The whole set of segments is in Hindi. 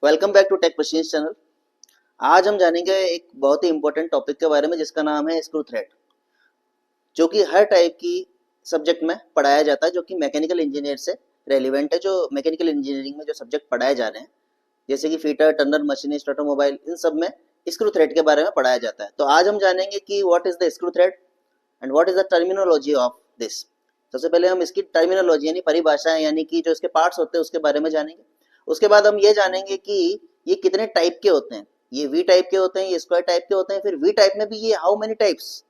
Welcome back to tech machines channel. आज हम जानेंगे एक बहुत ही इंपॉर्टेंट टॉपिक के बारे में जिसका नाम है स्क्रू थ्रेड, जो कि हर टाइप की सब्जेक्ट में पढ़ाया जाता है, जो कि मैकेनिकल इंजीनियर से रेलिवेंट है। जो मैकेनिकल इंजीनियरिंग में जो सब्जेक्ट पढ़ाए जा रहे हैं जैसे कि फीटर, टर्नर, मशीनिस्ट, ऑटोमोबाइल, इन सब में स्क्रू थ्रेड के बारे में पढ़ाया जाता है। तो आज हम जानेंगे कि what is the screw thread and what is the terminology of this. सबसे पहले हम इसकी टर्मिनोलॉजी यानी परिभाषा यानी कि जो इसके पार्ट्स होते हैं उसके बारे में जानेंगे। उसके बाद हम ये जानेंगे कि ये कितने टाइप के होते हैं। ये वी टाइप के होते हैं, ये स्क्वायर टाइप के होते हैं, फिर वी टाइप में भी ये हाउ मेनी टाइप्स,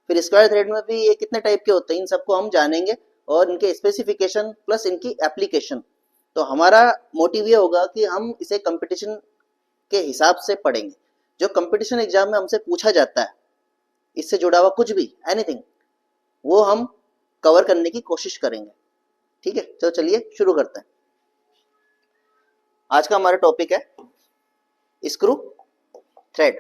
फिर स्क्वायर थ्रेड में भी ये कितने टाइप के होते हैं। इन सबको हम जानेंगे और इनके स्पेसिफिकेशन प्लस इनकी एप्लीकेशन। तो हमारा मोटिव ये होगा कि हम इसे कंपटीशन के हिसाब से पढ़ेंगे। जो कंपटीशन एग्जाम में हमसे पूछा जाता है इससे जुड़ा हुआ कुछ भी एनीथिंग, वो हम कवर करने की कोशिश करेंगे। ठीक है, तो चलिए शुरू करते हैं। आज का हमारा टॉपिक है स्क्रू थ्रेड।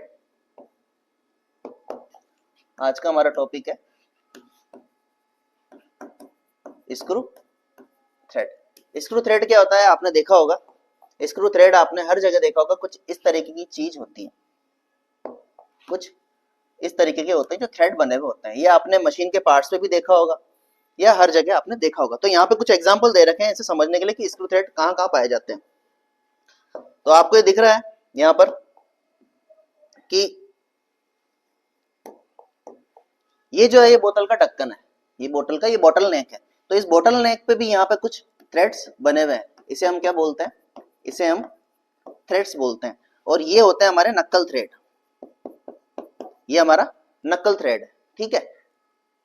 आज का हमारा टॉपिक है स्क्रू थ्रेड। स्क्रू थ्रेड क्या होता है आपने देखा होगा। स्क्रू थ्रेड आपने हर जगह देखा होगा। कुछ इस तरीके की चीज होती है, कुछ इस तरीके के होते हैं जो थ्रेड बने हुए होते हैं। ये आपने मशीन के पार्ट्स पे भी देखा होगा या हर जगह आपने देखा होगा। तो यहाँ पे कुछ एग्जांपल दे रखे हैं इसे समझने के लिए कि स्क्रू थ्रेड कहाँ कहाँ पाए जाते हैं। तो आपको ये दिख रहा है यहाँ पर कि ये जो है ये बोतल का ढक्कन है, ये बोतल का ये बॉटल नेक है। तो इस बॉटल नेक पे भी यहाँ पे कुछ थ्रेड्स बने हुए हैं। इसे हम क्या बोलते हैं? इसे हम थ्रेड्स बोलते हैं। और ये होते हैं हमारे नक्कल थ्रेड। ये हमारा नक्कल थ्रेड है, ठीक है।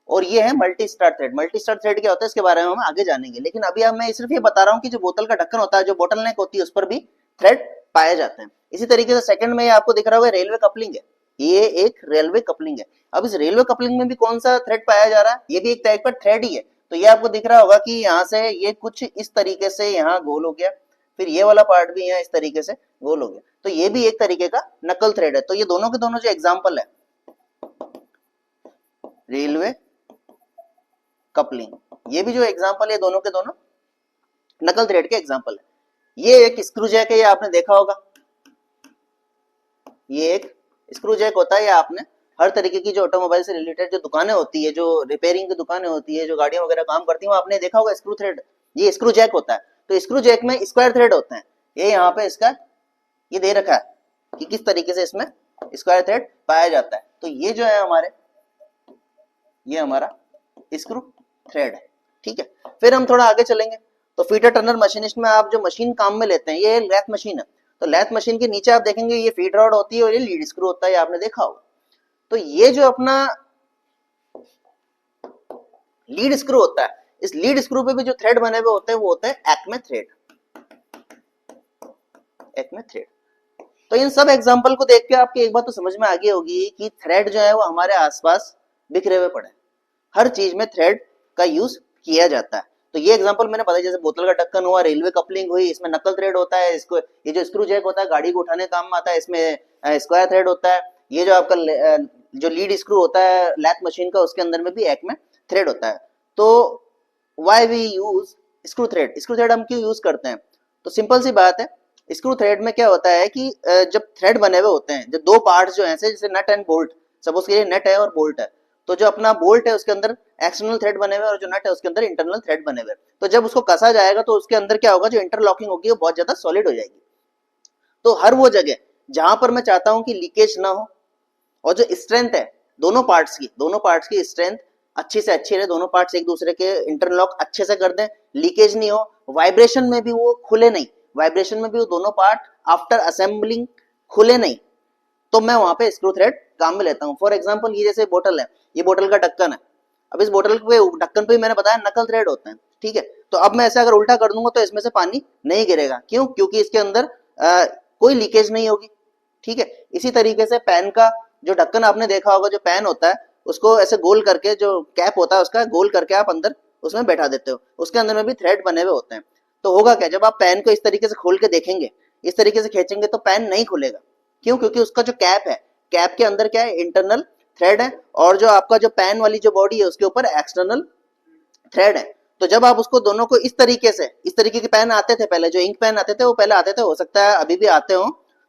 और ये है multi star thread. Multi star thread क्या होता है इसके बारे में हम आगे जानेंगे, लेकिन अभी अब मैं सिर्फ ये बता रहा हूँ कि जो बोतल का ढक्कन होता है, जो बोतल नेक होती है, उस पर भी थ्रेड पाए जाते हैं। इसी तरीके से सेकंड में आपको दिख रहा होगा रेलवे कपलिंग है। ये एक रेलवे कपलिंग है। अब इस रेलवे कपलिंग में भी कौन सा थ्रेड पाया जा रहा है? ये भी एक टाइप का थ्रेड ही है। तो ये आपको दिख रहा होगा कि यहाँ से ये कुछ इस तरीके से यहाँ गोल हो गया, फिर ये वाला पार्ट भी यहाँ इस तरीके से गोल हो गया। तो ये भी एक तरीके का नकल थ्रेड है। तो ये दोनों के दोनों जो एग्जाम्पल है रेलवे कपलिंग, ये भी जो एग्जांपल है दोनों के दोनों नकल थ्रेड के एग्जांपल है। ये एक स्क्रू जैक है, ये आपने देखा होगा। ये एक स्क्रू जैक होता है। ये आपने हर तरीके की जो ऑटोमोबाइल से रिलेटेड जो दुकानें होती है, जो रिपेयरिंग की दुकानें होती है, जो गाड़ियां वगैरह काम करती है, वो आपने देखा होगा स्क्रू थ्रेड, ये स्क्रू जैक होता है। तो स्क्रू जैक में स्क्वायर थ्रेड होते हैं। ये यहाँ पे इसका ये दे रखा है कि किस तरीके से इसमें स्क्वायर थ्रेड पाया जाता है। तो ये जो है हमारे, ये हमारा स्क्रू थ्रेड है, ठीक है। फिर हम थोड़ा आगे चलेंगे तो फीटर, टर्नर, मशीनिस्ट में आप जो मशीन काम में लेते हैं, ये लैथ मशीन है। तो लैथ मशीन के नीचे आप देखेंगे ये फीड रॉड होती है और ये लीड स्क्रू होता है, ये आपने देखा होगा। तो ये जो अपना लीड स्क्रू होता है, इस लीड स्क्रू पे भी जो थ्रेड बने हुए होते हैं वो होते हैं एक्मे थ्रेड। Acme thread. तो इन सब एग्जांपल को देख के आपकी एक बात तो समझ में आ गई होगी कि थ्रेड जो है वो हमारे आसपास बिखरे हुए पड़े। हर चीज में थ्रेड का यूज किया जाता है। तो ये एग्जांपल मैंने बताया, जैसे बोतल का ढक्कन हुआ, रेलवे कपलिंग हुई, इसमें नकल थ्रेड होता है। इसको ये जो स्क्रू जैक होता है गाड़ी को उठाने काम में आता है, इसमें स्क्वायर थ्रेड होता है। ये जो आपका जो लीड स्क्रू होता है लैथ मशीन का, उसके अंदर में भी एक में थ्रेड होता है। तो why we use screw thread? Screw thread हम क्यों यूज करते हैं? तो सिंपल सी बात है, स्क्रू थ्रेड में क्या होता है कि जब थ्रेड बने हुए होते हैं, जब दो पार्ट्स जो हैं जैसे नट एंड बोल्ट, सपोज के नट है और बोल्ट है, तो जो अपना बोल्ट है उसके अंदर एक्सटर्नल थ्रेड बने हुए और जो नट है उसके अंदर इंटरनल थ्रेड बने हुए। तो जब उसको कसा जाएगा तो उसके अंदर क्या होगा, जो इंटरलॉकिंग होगी वो बहुत ज्यादा सॉलिड हो जाएगी। तो हर वो जगह जहां पर मैं चाहता हूं कि लीकेज ना हो और जो स्ट्रेंथ है दोनों पार्ट्स की स्ट्रेंथ अच्छी से अच्छी रहे, दोनों पार्ट्स एक दूसरे के इंटरलॉक अच्छे से कर दें, लीकेज नहीं हो, वाइब्रेशन में भी वो खुले नहीं, वाइब्रेशन में भी वो दोनों पार्ट आफ्टर असेंबलिंग खुले नहीं, तो मैं वहां पे स्क्रू थ्रेड काम में लेता हूं। फॉर एग्जांपल ये जैसे बोतल है, ये बोतल का ढक्कन है। अब इस बोतल पे ढक्कन पे मैंने बताया नकल थ्रेड होते हैं, ठीक है। तो अब मैं ऐसे अगर उल्टा कर दूंगा तो इसमें से पानी नहीं गिरेगा। क्यों? क्योंकि इसके अंदर कोई लीकेज नहीं होगी, ठीक है। इसी तरीके से पेन का जो ढक्कन आपने देखा होगा, जो पेन होता है उसको ऐसे गोल करके, जो कैप होता है उसका गोल करके आप अंदर उसमें बैठा देते हो, उसके अंदर में भी थ्रेड बने हुए होते हैं। तो होगा क्या, जब आप पेन को इस तरीके से खोल के देखेंगे, इस तरीके से खींचेंगे तो पेन नहीं खुलेगा। क्यों? क्योंकि उसका जो कैप है, कैप के अंदर क्या है, इंटरनल थ्रेड है, और जो आपका जो पेन वाली जो बॉडी है उसके ऊपर एक्सटर्नल थ्रेड है। तो जब आप उसको दोनों को इस तरीके से, इस तरीके के पेन आते थे पहले, जो इंक पेन आते थे वो पहले आते थे, हो सकता है अभी भी आते हो,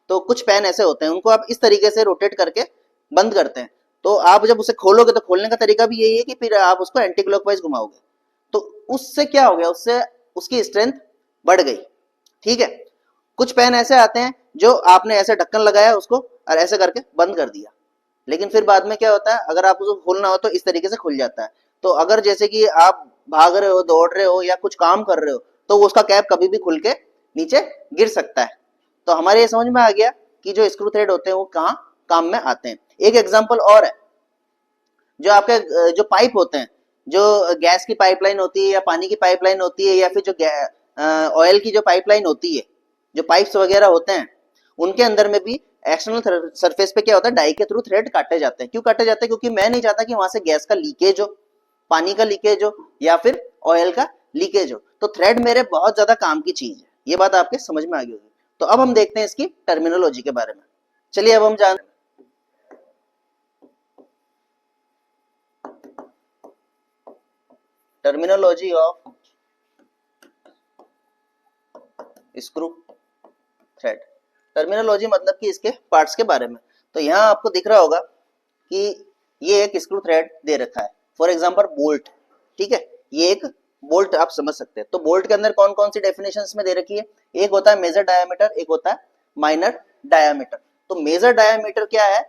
तो कुछ पेन ऐसे होते हैं, उनको आप इस तरीके से रोटेट करके बंद करते हैं। तो आप जब उसे खोलोगे तो खोलने का तरीका भी यही है कि फिर आप उसको एंटी क्लॉकवाइज घुमाओगे, तो उससे क्या हो गया, उससे उसकी स्ट्रेंथ बढ़ गई। ठीक है, कुछ पेन ऐसे आते हैं जो आपने ऐसे ढक्कन लगाया उसको और ऐसे करके बंद कर दिया, लेकिन फिर बाद में क्या होता है, अगर आप उसको खोलना हो तो इस तरीके से खुल जाता है। तो अगर जैसे कि आप भाग रहे हो, दौड़ रहे हो या कुछ काम कर रहे हो, तो उसका कैप कभी भी खुल के नीचे गिर सकता है। तो हमारे ये समझ में आ गया कि जो स्क्रू थ्रेड होते हैं वो कहाँ काम में आते हैं। एक एग्जांपल और है, जो आपके जो पाइप होते हैं, जो गैस की पाइपलाइन होती है या पानी की पाइपलाइन होती है या फिर जो ऑयल की जो पाइपलाइन होती है, जो पाइप्स वगैरह होते हैं, उनके अंदर में भी एक्सटर्नल सरफेस पे क्या होता है, डाई के थ्रू थ्रेड काटे जाते हैं। क्यों काटे जाते हैं? क्योंकि मैं नहीं चाहता कि वहां से गैस का लीकेज हो, पानी का लीकेज हो या फिर ऑयल का लीकेज हो। तो थ्रेड मेरे बहुत ज्यादा काम की चीज है, ये बात आपके समझ में आ गई होगी। तो अब हम देखते हैं इसकी टर्मिनोलॉजी के बारे में। चलिए अब हम जान terminology of screw thread. Terminology मतलब कि इसके पार्ट्स के बारे में। तो यहाँ आपको दिख रहा होगा कि ये एक स्क्रू थ्रेड दे रखा है, फॉर एग्जांपल बोल्ट। ठीक है, ये एक बोल्ट आप समझ सकते हैं। तो बोल्ट के अंदर कौन कौन सी डेफिनेशन में दे रखी है, एक होता है मेजर डायामीटर, एक होता है माइनर डायामीटर। तो मेजर डायामीटर क्या है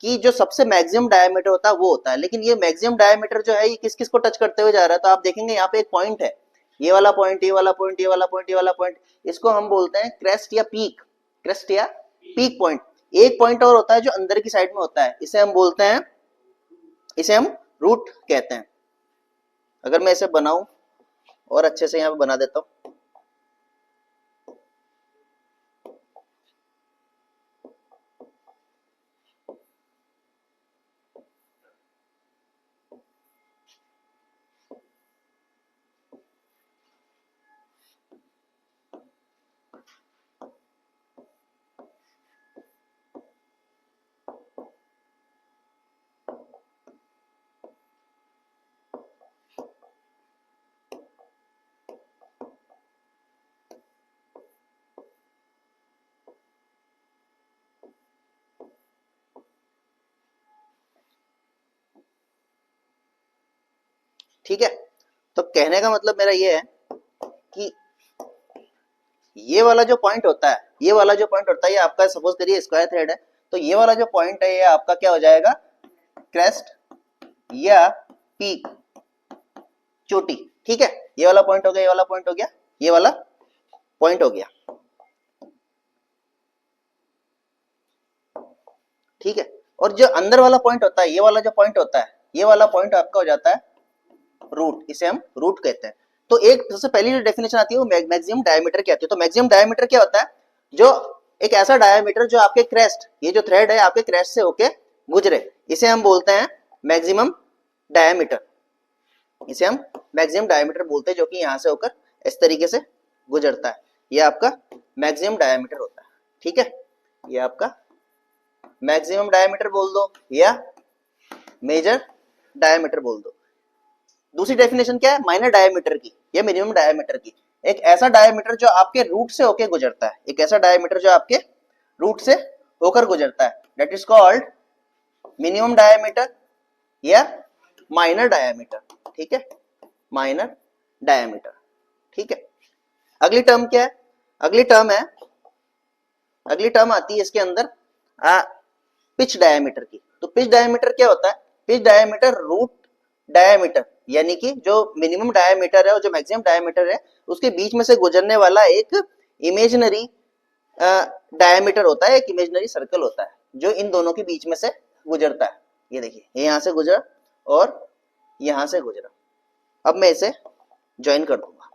कि जो सबसे मैक्सिमम डायमीटर होता है वो होता है, लेकिन ये मैक्सिमम डायमीटर जो है ये किस किस को टच करते हुए जा रहा है, तो आप देखेंगे यहाँ पे एक पॉइंट है, ये वाला पॉइंट, ये वाला पॉइंट, ये वाला पॉइंट, ये वाला पॉइंट, इसको हम बोलते हैं क्रेस्ट या पीक, क्रेस्ट या पीक पॉइंट। एक पॉइंट और होता है जो अंदर की साइड में होता है, इसे हम बोलते हैं, इसे हम रूट कहते हैं। अगर मैं इसे बनाऊं और अच्छे से यहाँ पे बना देता हूं, ठीक है। तो कहने का मतलब मेरा ये है कि ये वाला जो पॉइंट होता है, ये वाला जो पॉइंट होता है, ये आपका सपोज करिए स्क्वायर थ्रेड है, तो ये वाला जो पॉइंट है ये आपका क्या हो जाएगा, क्रेस्ट या पीक, चोटी। ठीक है, ये वाला पॉइंट हो गया, ये वाला पॉइंट हो गया, ये वाला पॉइंट हो गया। ठीक है, और जो अंदर वाला पॉइंट होता है, ये वाला जो पॉइंट होता है, ये वाला पॉइंट आपका हो जाता है रूट, इसे हम रूट कहते हैं। तो एक सबसे पहली जो डेफिनेशन आती है वो मैक्सिमम डायमीटर की आती है। तो मैक्सिमम डायमीटर क्या होता है, जो एक ऐसा डायमीटर जो आपके क्रेस्ट, ये जो थ्रेड है आपके क्रेस्ट से होके गुजरे, इसे हम बोलते हैं मैक्सिमम डायमीटर, इसे हम मैक्सिमम डायमीटर बोलते हैं, जो कि यहां से होकर इस तरीके से गुजरता है, ये आपका मैक्सिमम डायमीटर होता है। ठीक है, ये आपका मैक्सिमम डायमीटर बोल दो या मेजर डायमीटर बोल दो। दूसरी डेफिनेशन क्या है, माइनर डायमीटर की या मिनिमम डायमीटर की, एक ऐसा डायमीटर जो आपके रूट से होकर गुजरता है, एक ऐसा डायमीटर जो आपके रूट से होकर गुजरता है, that is called minimum diameter या माइनर डायमीटर। ठीक है, माइनर डायमीटर। ठीक है, अगली टर्म क्या है, अगली टर्म है, अगली टर्म आती है इसके अंदर पिच डायमीटर की। तो पिच डायमीटर क्या होता है, पिच डायमीटर रूट डायमीटर, यानी कि जो मिनिमम डायमीटर है और जो मैक्सिमम डायमीटर है उसके बीच में से गुजरने वाला एक इमेजिनरी डायमीटर होता है, एक इमेजिनरी सर्कल होता है जो इन दोनों के बीच में से गुजरता है। ये देखिए, ये यहां से गुजरा और यहां से गुजरा। अब मैं इसे ज्वाइन कर दूंगा।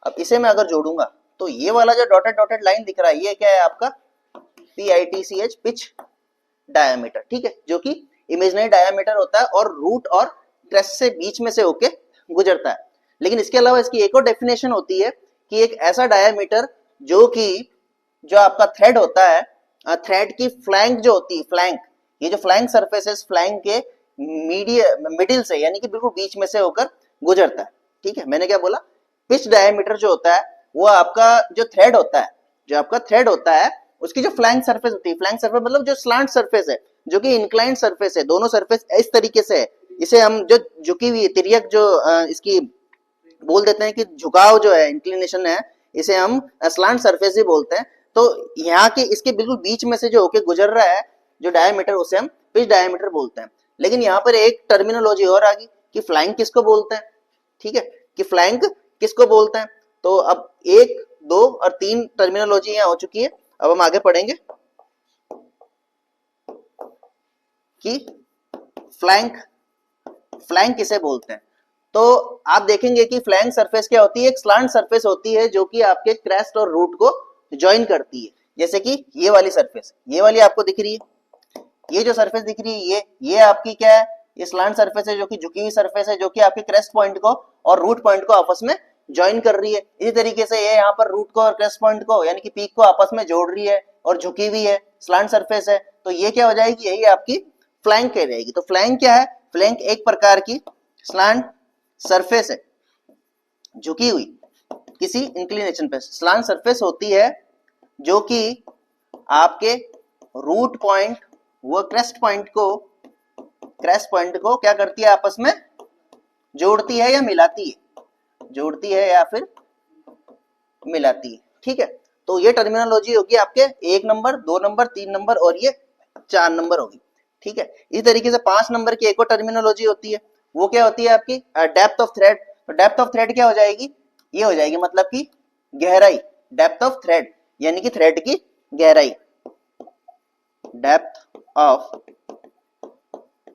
अब इसे मैं अगर जोड़ूंगा तो ये वाला जो डॉटेड डॉटेड लाइन दिख रहा है ये क्या है आपका PITCH, पिच डायमीटर। ठीक है, जो कि इमेजिनरी डायमीटर होता है और रूट और क्रेस्ट से बीच में से होके गुजरता है। लेकिन इसके अलावा इसकी एक और डेफिनेशन होती है कि एक ऐसा डायमीटर जो कि जो आपका थ्रेड होता है, थ्रेड की फ्लैंक जो होती है, फ्लैंक, ये जो फ्लैंक सरफेसेस फ्लैंक के मिडिल से यानी कि बिल्कुल बीच में से होकर गुजरता है। ठीक है, मैंने क्या बोला, पिच डायमीटर जो होता है वो आपका जो थ्रेड होता है, जो आपका थ्रेड होता है उसकी जो फ्लैंक सरफेस होती है, फ्लैंक सरफेस मतलब जो स्लांट सरफेस है, जो कि इंक्लाइंड सरफेस है, दोनों सरफेस इस तरीके से है, इसे हम जो झुकी हुई तिर्यक जो इसकी बोल देते हैं कि झुकाव जो है, इंक्लिनेशन है, इसे हम स्लांट सरफेस ही बोलते हैं। तो यहाँ के इसके बिल्कुल बीच में से जो होके गुजर रहा है जो डायमीटर, उसे हम पिच डायमीटर बोलते हैं। लेकिन यहाँ पर एक टर्मिनोलॉजी और आ गई कि फ्लैंक किसको बोलते हैं। ठीक है, कि फ्लैंक किसको बोलते हैं। तो अब 1, 2 और 3 टर्मिनोलॉजी यहाँ हो चुकी है। अब हम आगे पढ़ेंगे कि फ्लैंक, फ्लैंक किसे बोलते हैं। तो आप देखेंगे कि फ्लैंक सरफेस क्या होती है, एक स्लांट सरफेस होती है जो कि आपके क्रेस्ट और रूट को ज्वाइन करती है। जैसे कि ये वाली सरफेस, ये वाली आपको दिख रही है, ये जो सरफेस दिख रही है, ये आपकी क्या है, ये स्लांट सरफेस है जो कि झुकी हुई सरफेस है, जो कि आपके क्रेस्ट पॉइंट को और रूट पॉइंट को आपस में ज्वाइन कर रही है। इसी तरीके से ये यहाँ पर रूट को और क्रेस्ट पॉइंट को यानी कि पीक को आपस में जोड़ रही है और झुकी हुई है, स्लांट सरफेस है। तो ये क्या हो जाएगी, यही आपकी फ्लैंक कहलाएगी। तो फ्लैंक क्या है, फ्लैंक एक प्रकार की स्लांट सरफेस है, झुकी हुई किसी इंक्लिनेशन पे स्लांट सरफेस होती है, जो कि आपके रूट पॉइंट व क्रेस्ट पॉइंट को क्या करती है, आपस में जोड़ती है या मिलाती है, जोड़ती है या फिर मिलाती है। ठीक है, तो ये टर्मिनोलॉजी होगी आपके 1 नंबर, 2 नंबर, 3 नंबर और ये 4 नंबर होगी। ठीक है, इसी तरीके से 5 नंबर की एक और टर्मिनोलॉजी होती है, वो क्या होती है आपकी डेप्थ ऑफ थ्रेड। तो डेप्थ ऑफ थ्रेड क्या हो जाएगी, ये हो जाएगी मतलब कि गहराई, डेप्थ ऑफ थ्रेड यानी कि थ्रेड की गहराई, डेप्थ ऑफ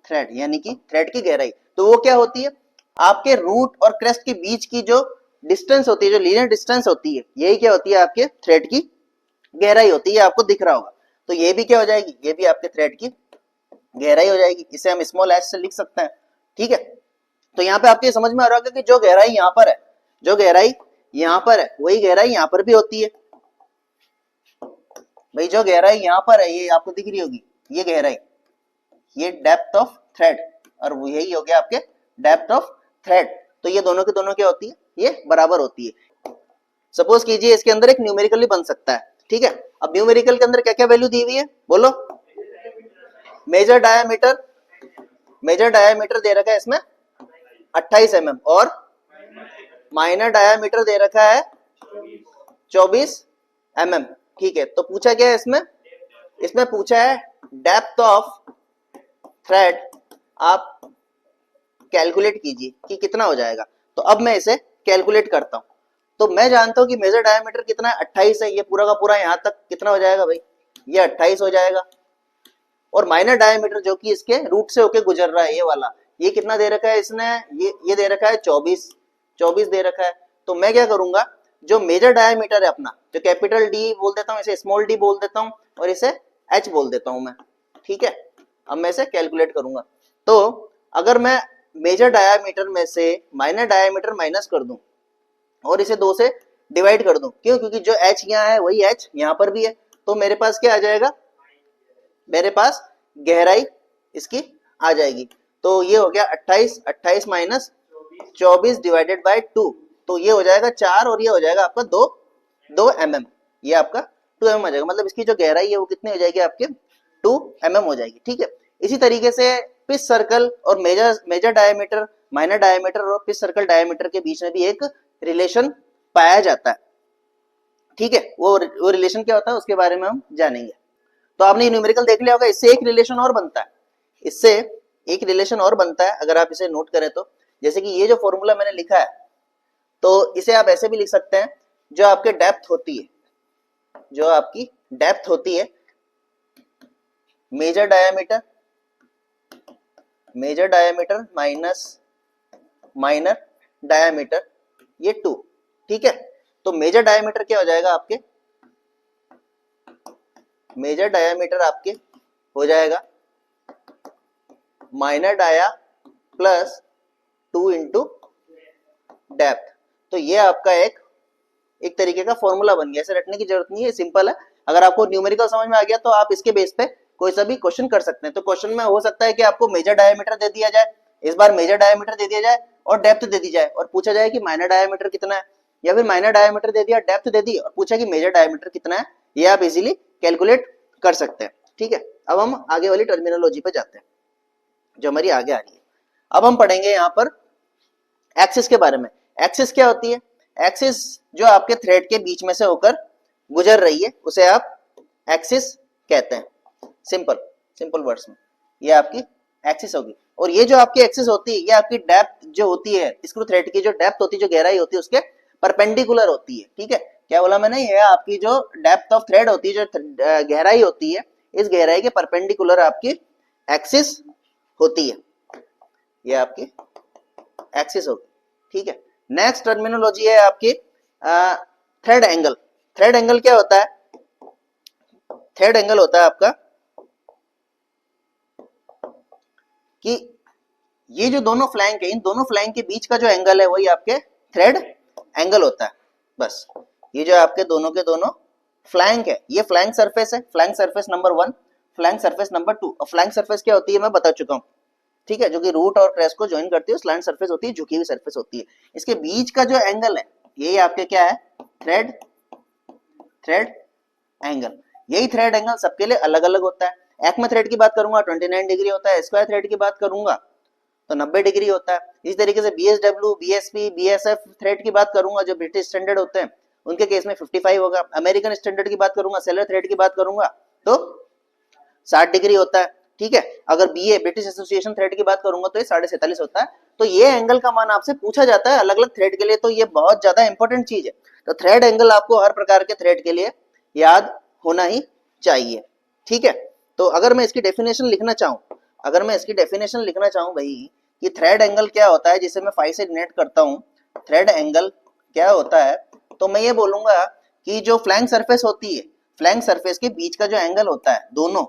थ्रेड यानी कि थ्रेड की गहराई। तो वो क्या होती है, आपके रूट और क्रेस्ट के बीच की जो डिस्टेंस होती है, जो लीनियर डिस्टेंस होती है, यही क्या होती है, आपके थ्रेड की गहराई होती है, आपको दिख रहा होगा। तो ये भी क्या हो जाएगी, ये भी आपके थ्रेड की गहराई हो जाएगी। इसे हम स्मॉल एच से लिख सकते हैं। ठीक है, तो यहाँ पे आपके समझ में आ रहा होगा कि जो गहराई यहाँ पर है, जो गहराई यहाँ पर है, वही गहराई यहाँ पर भी होती है। भाई जो गहराई यहाँ पर है, ये आपको दिख रही होगी, ये गहराई, ये डेप्थ ऑफ थ्रेड, और यही हो गया आपके डेप्थ ऑफ थ्रेड। तो ये दोनों के दोनों क्या होती है, ये बराबर होती है। सपोज कीजिए इसके अंदर एक न्यूमेरिकल बन सकता है। ठीक है, अब न्यूमेरिकल के अंदर क्या क्या वैल्यू दी हुई है, बोलो। मेजर डायामीटर, मेजर डायामीटर दे रखा है इसमें 28 mm और माइनर डायामीटर दे रखा है 24 mm। ठीक है, तो पूछा क्या है इसमें, इसमें पूछा है डेप्थ ऑफ थ्रेड, आप कैलकुलेट कीजिए कि कितना हो जाएगा। तो अब मैं इसे कैलकुलेट करता हूं। तो मैं जानता हूं कि मेजर डायमीटर कितना है, 28 है, ये पूरा का पूरा यहां तक कितना हो जाएगा भाई, ये 28 हो जाएगा। और माइनर डायमीटर जो कि इसके रूट से होके गुजर रहा है, ये वाला, ये कितना दे रखा है इसने, ये दे रखा है 24 दे रखा है। तो मैं क्या करूंगा, जो मेजर डायमीटर है अपना, जो कैपिटल डी बोल देता हूं, इसे स्मॉल डी बोल देता हूं और इसे एच बोल देता हूं मैं। ठीक है, अब मैं इसे कैलकुलेट करूंगा। तो अगर मैं मेजर डायमीटर में से माइनर डायमीटर माइनस कर दूं और इसे 2 से डिवाइड कर दूं, क्यों, क्योंकि जो h यहाँ है वही h यहाँ पर भी है। तो मेरे पास क्या आ जाएगा, मेरे पास गहराई इसकी आ जाएगी। तो ये हो गया 28 माइनस 24 डिवाइडेड बाय 2, तो ये हो जाएगा 4 और ये हो जाएगा आपका 2 mm, ये आपका 2 mm आ जाएगा। मतलब इसकी जो गहराई है वो कितनी हो जाएगी, आपके 2 mm हो जाएगी। ठीक है, इसी तरीके से पिच सर्कल और मेजर डायमीटर, माइनर डायमीटर और पिच सर्कल डायमीटर के बीच में भी एक रिलेशन पाया जाता है। ठीक है, वो रिलेशन क्या होता है उसके बारे में हम जानेंगे। तो आपने न्यूमेरिकल देख लिया होगा, इससे एक रिलेशन और बनता है, इससे एक रिलेशन और बनता है, अगर आप इसे नोट करें तो। जैसे कि ये जो फॉर्मूला मैंने लिखा है, तो इसे आप ऐसे भी लिख सकते हैं, जो आपके डेप्थ होती है, जो आपकी डेप्थ होती है, major diameter minus minor diameter, ये 2। ठीक है, तो मेजर डायमीटर क्या हो जाएगा आपके, मेजर डायमीटर आपके हो जाएगा minor dia plus 2 into depth. तो ये आपका एक तरीके का फॉर्मूला बन गया, ऐसे रटने की जरूरत नहीं है, सिंपल है। अगर आपको न्यूमेरिकल समझ में आ गया तो आप इसके बेस पे कोई सा भी क्वेश्चन कर सकते हैं। तो क्वेश्चन में हो सकता है कि आपको मेजर डायमीटर दे दिया जाए इस बार मेजर डायमीटर दे दिया जाए और डेप्थ दे दी जाए और पूछा जाए कि माइनर डायमीटर कितना है, या फिर माइनर डायमीटर दे दिया, डेप्थ दे दी और पूछा कि मेजर डायमीटर कितना है, ये आप इजीली कैलकुलेट कर सकते हैं। ठीक है, अब हम आगे वाली टर्मिनोलॉजी पे जाते हैं जो हमारी आगे आ रही है। अब हम पढ़ेंगे यहाँ पर एक्सिस के बारे में। एक्सिस क्या होती है? एक्सिस जो आपके थ्रेड के बीच में से होकर गुजर रही है उसे आप एक्सिस कहते हैं। सिंपल सिंपल वर्ड्स में ये आपकी एक्सिस होगी। और ये जो आपकी एक्सिस होती है ये आपकी डेप्थ जो होती है, स्क्रू थ्रेड की जो डेप्थ होती है, जो गहराई होती है, उसके परपेंडिकुलर होती है। ठीक है, क्या बोला मैंने? ये आपकी जो डेप्थ ऑफ थ्रेड होती है, जो गहराई होती है, इस गहराई के परपेंडिकुलर आपकी एक्सिस होती है, ये आपकी एक्सिस होगी। ठीक है, नेक्स्ट टर्मिनोलॉजी है आपकी थ्रेड एंगल। थ्रेड एंगल क्या होता है? थ्रेड एंगल होता है आपका कि ये जो दोनों फ्लैंक है, इन दोनों फ्लैंक के बीच का जो एंगल है वही आपके थ्रेड एंगल होता है। बस ये जो आपके दोनों के दोनों फ्लैंक है, ये फ्लैंक सरफेस है, flank surface number 1, flank surface number 2। और फ्लैंक सरफेस क्या होती है मैं बता चुका हूं। ठीक है, जो कि रूट और क्रेस्ट को ज्वाइन करती है, स्लैंट सरफेस होती है, झुकी हुई सरफेस होती है। इसके बीच का जो एंगल है यही आपके क्या है? Thread angle. यही थ्रेड एंगल सबके लिए अलग अलग होता है। एक्मे थ्रेड की बात करूंगा 29 डिग्री होता है, स्क्वायर थ्रेड की बात करूंगा तो 90 डिग्री होता है। इस तरीके से बीएसडब्ल्यू, बीएसपी, बीएसएफ थ्रेड की बात करूंगा जो ब्रिटिश स्टैंडर्ड होते हैं, उनके केस में 55 होगा। अमेरिकन स्टैंडर्ड की बात करूंगा, सेलर थ्रेड की बात करूंगा तो 60 डिग्री होता है। ठीक है, अगर बीए ब्रिटिश एसोसिएशन थ्रेड की बात करूंगा तो ये 47.5 होता है। तो ये एंगल का मान आपसे पूछा जाता है अलग अलग थ्रेड के लिए, तो ये बहुत ज्यादा इंपॉर्टेंट चीज है। तो थ्रेड एंगल आपको हर प्रकार के थ्रेड के लिए याद होना ही चाहिए। ठीक है, तो अगर मैं इसकी डेफिनेशन लिखना चाहूं, भाई कि थ्रेड एंगल क्या होता है जिसे मैं 5 से डिनोट करता हूं, थ्रेड एंगल क्या होता है, तो मैं ये बोलूंगा कि जो फ्लैंक सरफेस होती है, फ्लैंक सरफेस के बीच का जो एंगल होता है, दोनों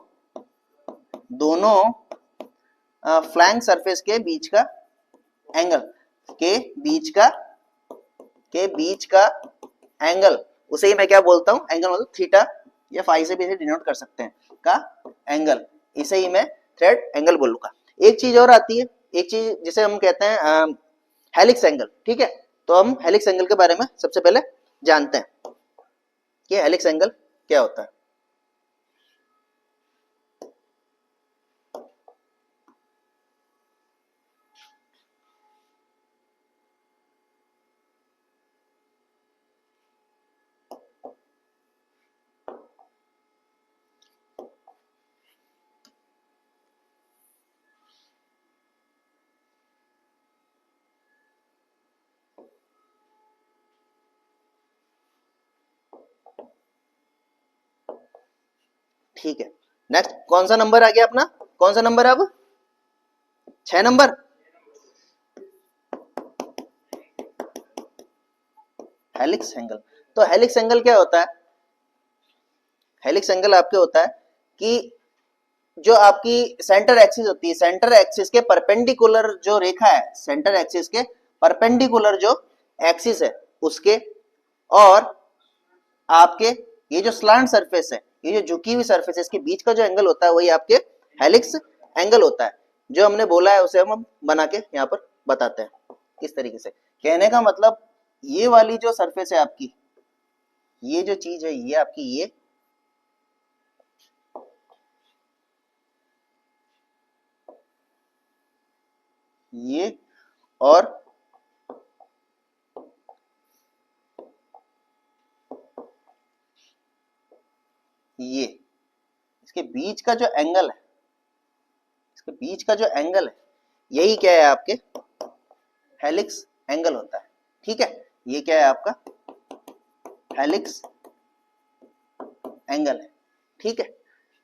फ्लैंक सरफेस के बीच का एंगल, के बीच का एंगल, उसे ही मैं क्या बोलता हूं? एंगल मतलब थीटा या फाई से भी इसे डिनोट कर सकते हैं, का एंगल, इसे ही मैं थ्रेड एंगल बोलूंगा। एक चीज और आती है, एक चीज जिसे हम कहते हैं हेलिक्स एंगल। ठीक है, तो हम हेलिक्स एंगल के बारे में सबसे पहले जानते हैं कि हेलिक्स एंगल क्या होता है। ठीक है, नेक्स्ट कौन सा नंबर आ गया अपना? कौन सा नंबर अब? 6 नंबर। Helix angle. तो हेलिक्स एंगल क्या होता है? हेलिक्स एंगल आपके होता है कि जो आपकी सेंटर एक्सिस होती है, सेंटर एक्सिस के परपेंडिकुलर जो रेखा है, सेंटर एक्सिस के परपेंडिकुलर जो एक्सिस है उसके, और आपके ये जो स्लांट सरफेस है, ये जो झुकी हुई सरफेस है, इसके बीच का जो एंगल होता है वही आपके हेलिक्स एंगल होता है। जो हमने बोला है उसे हम बना के यहाँ पर बताते हैं किस तरीके से। कहने का मतलब ये वाली जो सरफेस है आपकी, ये जो चीज है ये आपकी ये और ये, इसके बीच का जो एंगल है, इसके बीच का जो एंगल है यही क्या है? आपके हेलिक्स एंगल होता है। ठीक है, ये क्या है? आपका हेलिक्स एंगल है। ठीक है,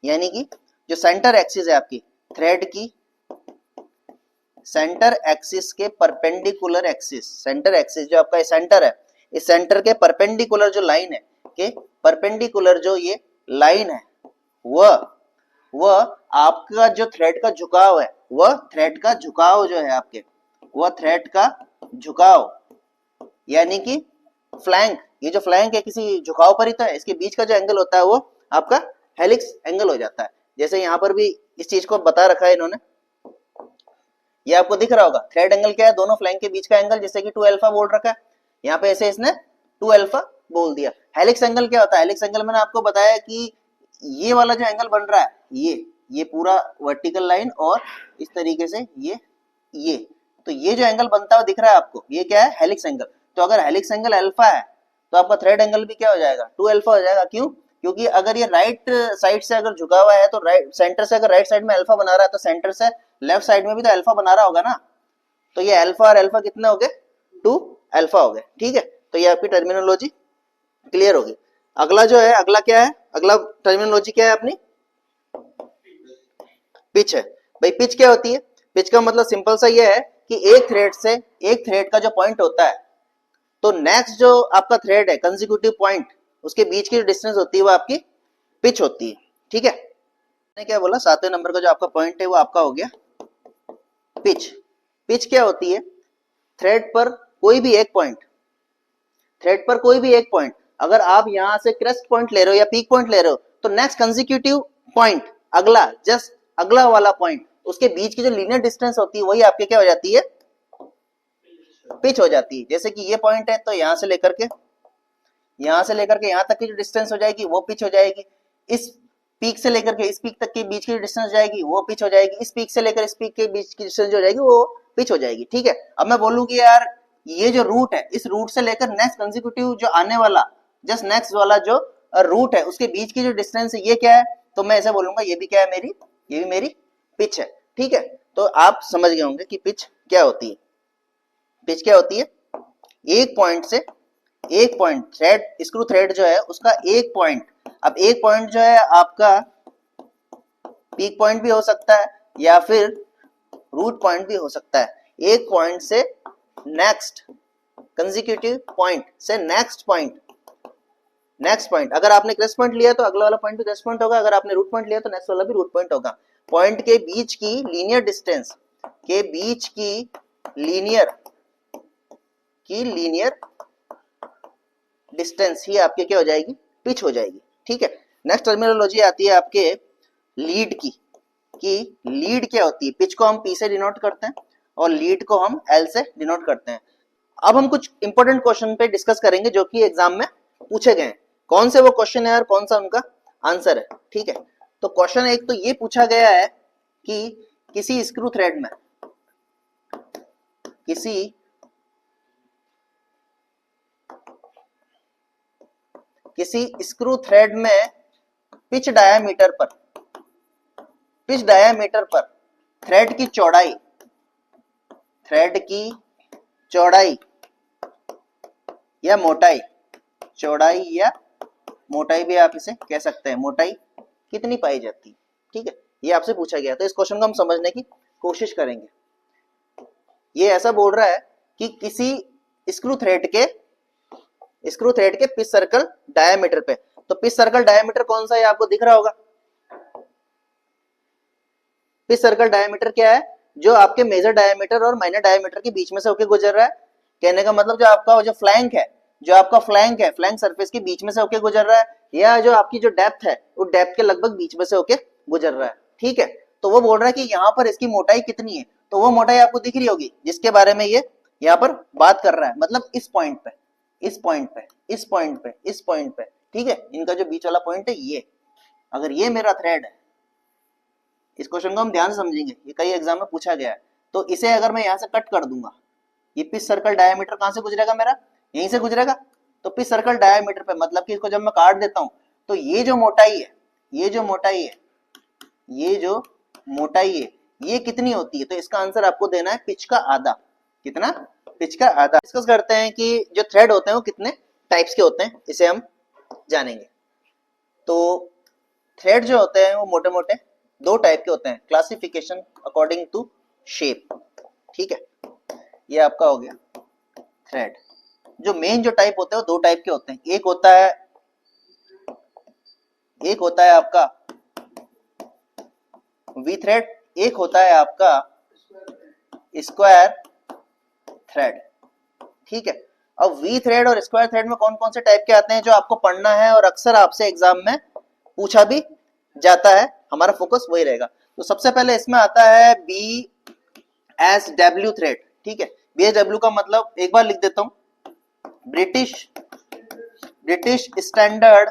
यानी कि जो सेंटर एक्सिस है आपकी थ्रेड की, सेंटर एक्सिस के परपेंडिकुलर एक्सिस, सेंटर एक्सिस जो आपका सेंटर है, इस सेंटर के परपेंडिकुलर जो लाइन है, के परपेंडिकुलर जो ये लाइन है, वह आपका जो थ्रेड का झुकाव है, वह थ्रेड का झुकाव जो है आपके, वह थ्रेड का झुकाव, यानी कि फ्लैंक, ये जो फ्लैंक है किसी झुकाव पर ही तो है, इसके बीच का जो एंगल होता है वो आपका हेलिक्स एंगल हो जाता है। जैसे यहाँ पर भी इस चीज को बता रखा है इन्होंने ये आपको दिख रहा होगा। थ्रेड एंगल क्या है, दोनों फ्लैंक के बीच का एंगल, जिससे कि 2 अल्फा बोल रखा है, यहाँ पे ऐसे इसने 2 अल्फा बोल दिया। हेलिक्स एंगल क्या होता है, हेलिक्स एंगल मैंने आपको बताया कि ये वाला जो एंगल बन रहा है, ये पूरा वर्टिकल लाइन और इस तरीके से ये तो ये जो एंगल बनता हुआ दिख रहा है आपको, ये क्या है, हेलिक्स एंगल। तो अगर हेलिक्स एंगल अल्फा है तो आपका थ्रेड एंगल भी क्या हो जाएगा, 2 अल्फा हो जाएगा। क्यों, क्योंकि अगर ये राइट साइड से अगर झुका हुआ है तो राइट सेंटर से अगर राइट साइड में अल्फा बना रहा है तो सेंटर से लेफ्ट साइड में भी तो अल्फा बना रहा होगा ना। तो ये अल्फा और अल्फा कितने हो गए, 2 अल्फा हो गए। ठीक है, तो ये आपकी टर्मिनोलॉजी क्लियर होगी। अगला जो है, अगला क्या है, अगला टर्मिनोलॉजी क्या है अपनी, पिच है। भाई पिच क्या होती है, पिच का मतलब सिंपल सा ये है कि एक थ्रेड से, एक थ्रेड का जो पॉइंट होता है तो नेक्स्ट जो आपका थ्रेड है कंसेक्यूटिव पॉइंट, उसके बीच की जो डिस्टेंस होती है वो आपकी पिच होती है। ठीक है, मैंने क्या बोला, 7वें नंबर का जो आपका पॉइंट है वो आपका हो गया पिच। पिच क्या होती है, थ्रेड पर कोई भी एक पॉइंट, थ्रेड पर कोई भी एक पॉइंट, अगर आप यहां से क्रेस्ट पॉइंट ले रहे हो या पीक पॉइंट ले रहे हो तो नेक्स्ट कंसेक्यूटिव पॉइंट, अगला जस्ट अगला वाला पॉइंट, उसके बीच की जो लीनियर डिस्टेंस होती है वही आपके क्या हो जाती है, पिच हो जाती है। जैसे कि ये पॉइंट है तो यहां से लेकर के यहां तक की जो डिस्टेंस हो जाएगी वो पिच हो जाएगी। इस पीक से लेकर के इस पीक तक के बीच की डिस्टेंस हो जाएगी वो पिच हो जाएगी। इस पीक से लेकर इस पीक के बीच की डिस्टेंस जो हो जाएगी वो पिच हो जाएगी। ठीक है, अब मैं बोलूं कि यार ये जो रूट है, इस रूट से लेकर नेक्स्ट कंसेक्यूटिव जो आने वाला जस्ट नेक्स्ट वाला जो रूट है उसके बीच की जो डिस्टेंस है ये क्या है, तो मैं ऐसे बोलूंगा ये भी क्या है मेरी, ये भी मेरी पिच है। ठीक है, तो आप समझ गए होंगे कि पिच क्या होती है। पिच क्या होती है, एक पॉइंट से एक पॉइंट, थ्रेड स्क्रू थ्रेड जो है उसका एक पॉइंट, अब एक पॉइंट जो है आपका पीक पॉइंट भी हो सकता है या फिर रूट पॉइंट भी हो सकता है। एक पॉइंट से नेक्स्ट कंसेक्यूटिव पॉइंट से नेक्स्ट पॉइंट, नेक्स्ट पॉइंट, अगर आपने क्रेस्ट पॉइंट लिया तो अगला वाला पॉइंट भी क्रेस्ट पॉइंट होगा, अगर आपने रूट पॉइंट लिया तो नेक्स्ट वाला भी रूट पॉइंट होगा। पॉइंट के बीच की लीनियर डिस्टेंस, के बीच की लीनियर डिस्टेंस ही आपके क्या हो जाएगी, पिच हो जाएगी। ठीक है, नेक्स्ट टर्मिनोलॉजी आती है आपके लीड की, कि लीड क्या होती है। पिच को हम पी से डिनोट करते हैं और लीड को हम एल से डिनोट करते हैं। अब हम कुछ इंपॉर्टेंट क्वेश्चन पे डिस्कस करेंगे जो कि एग्जाम में पूछे गए हैं। कौन से वो क्वेश्चन है और कौन सा उनका आंसर है। ठीक है, तो क्वेश्चन एक तो ये पूछा गया है कि किसी स्क्रू थ्रेड में, किसी स्क्रू थ्रेड में पिच डायामीटर पर थ्रेड की चौड़ाई या मोटाई, चौड़ाई या मोटाई भी आप इसे कह सकते हैं, मोटाई कितनी पाई जाती है। ठीक है, ये आपसे पूछा गया, तो इस क्वेश्चन को हम समझने की कोशिश करेंगे। ये ऐसा बोल रहा है कि किसी स्क्रू थ्रेड के पिच सर्कल डायामीटर पे, तो पिच सर्कल डायामीटर कौन सा है आपको दिख रहा होगा। पिच सर्कल डायामीटर क्या है, जो आपके मेजर डायामीटर और माइनर डायामीटर के बीच में से होके गुजर रहा है। कहने का मतलब जो आपका जो फ्लैंक है, फ्लैंक सरफेस के बीच में से होके गुजर रहा है, या जो आपकी जो डेप्थ है वो डेप्थ के लगभग बीच में से होके गुजर रहा है। ठीक है, तो वो बोल रहा है कि यहाँ पर इसकी मोटाई कितनी है, तो वो मोटाई आपको दिख रही होगी जिसके बारे में ये यहाँ पर बात कर रहा है। मतलब इस पॉइंट पे, इस पॉइंट पे, इस पॉइंट पे, इस पॉइंट पे। ठीक है, इनका जो बीच वाला पॉइंट है ये, अगर ये मेरा थ्रेड है, इस क्वेश्चन को हम ध्यान से समझेंगे, ये कई एग्जाम में पूछा गया है। तो इसे अगर मैं यहाँ से कट कर दूंगा, ये पिच सर्कल डायामीटर कहां से गुजरेगा मेरा, यहीं से गुजरेगा। तो पिच सर्कल डायामीटर पे मतलब कि इसको जब मैं काट देता हूं तो ये जो मोटाई है, ये कितनी होती है, तो इसका आंसर आपको देना है पिच का आधा। कितना, पिच का आधा। डिस्कस करते हैं कि जो थ्रेड होते हैं वो कितने टाइप्स के होते हैं, इसे हम जानेंगे। तो थ्रेड जो होते हैं वो मोटे मोटे दो टाइप के होते हैं, क्लासिफिकेशन अकॉर्डिंग टू शेप। ठीक है, ये आपका हो गया थ्रेड। जो मेन जो टाइप होते हैं वो दो टाइप के होते हैं, एक होता है आपका वी थ्रेड, एक होता है आपका स्क्वायर थ्रेड। ठीक है, अब वी थ्रेड और स्क्वायर थ्रेड में कौन कौन से टाइप के आते हैं जो आपको पढ़ना है और अक्सर आपसे एग्जाम में पूछा भी जाता है, हमारा फोकस वही रहेगा। तो सबसे पहले इसमें आता है बी BSW थ्रेड, ठीक है। BSW का मतलब एक बार लिख देता हूं, ब्रिटिश स्टैंडर्ड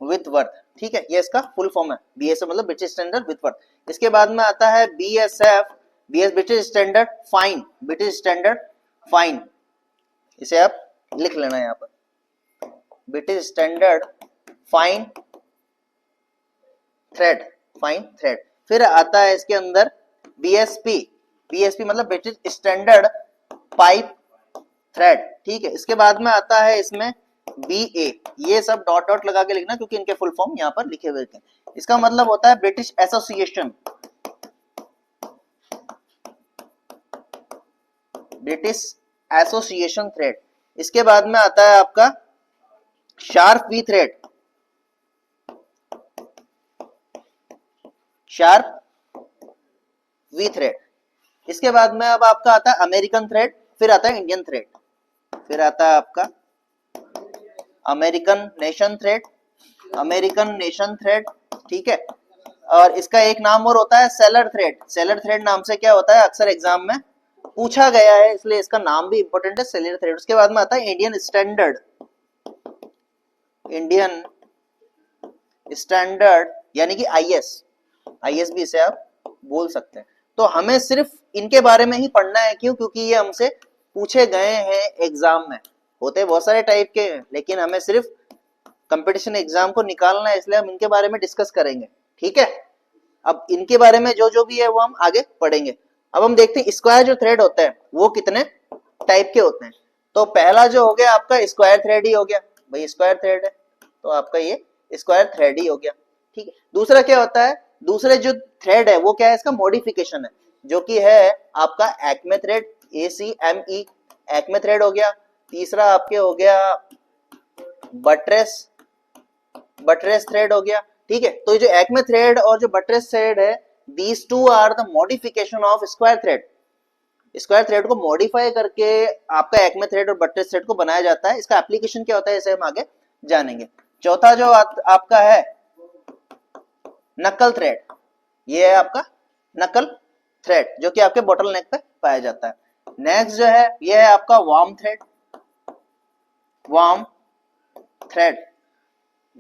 विथ वर्थ, ठीक है। ये इसका फुल फॉर्म है, BSF मतलब ब्रिटिश स्टैंडर्ड विथ वर्थ। इसके बाद में आता है BSF, ब्रिटिश स्टैंडर्ड फाइन, इसे आप लिख लेना यहाँ पर, ब्रिटिश स्टैंडर्ड फाइन थ्रेड। फिर आता है इसके अंदर BSP मतलब ब्रिटिश स्टैंडर्ड पाइप थ्रेड, ठीक है। इसके बाद में आता है इसमें BA, ये सब डॉट डॉट लगा के लिखना क्योंकि इनके फुल फॉर्म यहाँ पर लिखे हुए हैं। इसका मतलब होता है ब्रिटिश एसोसिएशन थ्रेड। इसके बाद में आता है आपका शार्प वी थ्रेड, इसके बाद में अब आपका आता है अमेरिकन थ्रेड, फिर आता है इंडियन थ्रेड, फिर आता है आपका अमेरिकन नेशन थ्रेड, ठीक है। और इसका एक नाम और होता है सेलर थ्रेड नाम से क्या होता है, अक्सर एग्जाम में पूछा गया है, इसलिए इसका नाम भी इंपॉर्टेंट है, सेलर थ्रेड। उसके बाद में आता है इंडियन स्टैंडर्ड यानी कि IS भी इसे आप बोल सकते हैं। तो हमें सिर्फ इनके बारे में ही पढ़ना है, क्यों? क्योंकि ये हमसे पूछे गए हैं एग्जाम में, होते बहुत सारे टाइप के, लेकिन हमें सिर्फ कंपटीशन एग्जाम को निकालना है, इसलिए हम इनके बारे में डिस्कस करेंगे, ठीक है। अब इनके बारे में जो भी है वो हम आगे पढ़ेंगे। अब हम देखते हैं स्क्वायर जो थ्रेड होते हैं वो कितने टाइप के होते हैं। तो पहला जो हो गया आपका स्क्वायर थ्रेड ही हो गया, भाई स्क्वायर थ्रेड है तो आपका ये स्क्वायर थ्रेड ही हो गया, ठीक है। दूसरा क्या होता है, दूसरे जो थ्रेड है वो क्या है, इसका मॉडिफिकेशन है, जो कि है आपका acme thread, ACME Acme thread हो गया। तीसरा आपके हो गया बटरेस थ्रेड हो गया, ठीक है। तो ये जो एक्मे थ्रेड और जो बटरेस थ्रेड है, these two are the modification of square thread को मॉडिफाई करके आपका एक्मे थ्रेड और बटरेस थ्रेड को बनाया जाता है। इसका एप्लीकेशन क्या होता है इसे हम आगे जानेंगे। चौथा जो आपका है नकल थ्रेड, ये है आपका नकल थ्रेड जो कि आपके बॉटल नेक पे पाया जाता है। नेक्स्ट जो है ये है आपका वार्म थ्रेड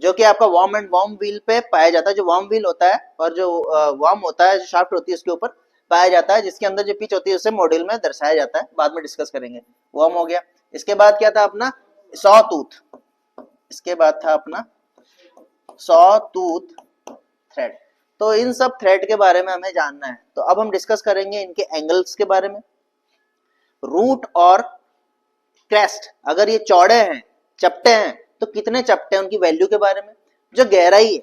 जो कि आपका वार्म एंड वार्म व्हील पे पाया जाता है। जो वार्म व्हील होता है और जो वार्म होता है, जो शाफ्ट होती है उसके ऊपर पाया जाता है, जिसके अंदर जो पिच होती है उसे मॉड्यूल में दर्शाया जाता है, बाद में डिस्कस करेंगे। वार्म हो गया। इसके बाद क्या था अपना सॉ टूथ, इसके बाद था अपना सॉ टूथ थ्रेड। तो इन सब थ्रेड के बारे में हमें जानना है। तो अब हम डिस्कस करेंगे इनके एंगल्स के बारे में। रूट और क्रेस्ट अगर ये चौड़े हैं, चपटे हैं, तो कितने चपटे हैं उनकी वैल्यू के बारे में। जो गहराई है,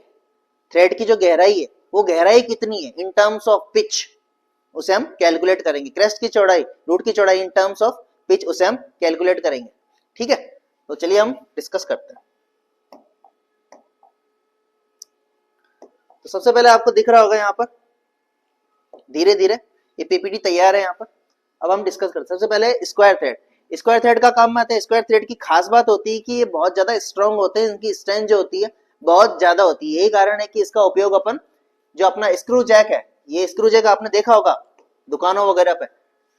थ्रेड की जो गहराई है वो गहराई कितनी है इन टर्म्स ऑफ पिच, उसे हम कैलकुलेट करेंगे। क्रेस्ट की चौड़ाई, रूट की चौड़ाई इन टर्म्स ऑफ पिच, उसे हम कैलकुलेट करेंगे, ठीक है। तो चलिए हम डिस्कस करते हैं। तो सबसे पहले आपको दिख रहा होगा यहाँ पर धीरे धीरे ये PPT तैयार है यहाँ पर। अब हम डिस्कस करते हैं। सबसे पहले स्क्वायर थ्रेड का काम में आता है। स्क्वायर थ्रेड की खास बात होती है कि ये बहुत ज्यादा स्ट्रॉन्ग होते हैं, इनकी स्ट्रेंथ जो होती है बहुत ज्यादा होती है। यही कारण है कि इसका उपयोग अपन जो अपना स्क्रू जैक है, ये स्क्रू जैक आपने देखा होगा दुकानों वगैरह पे,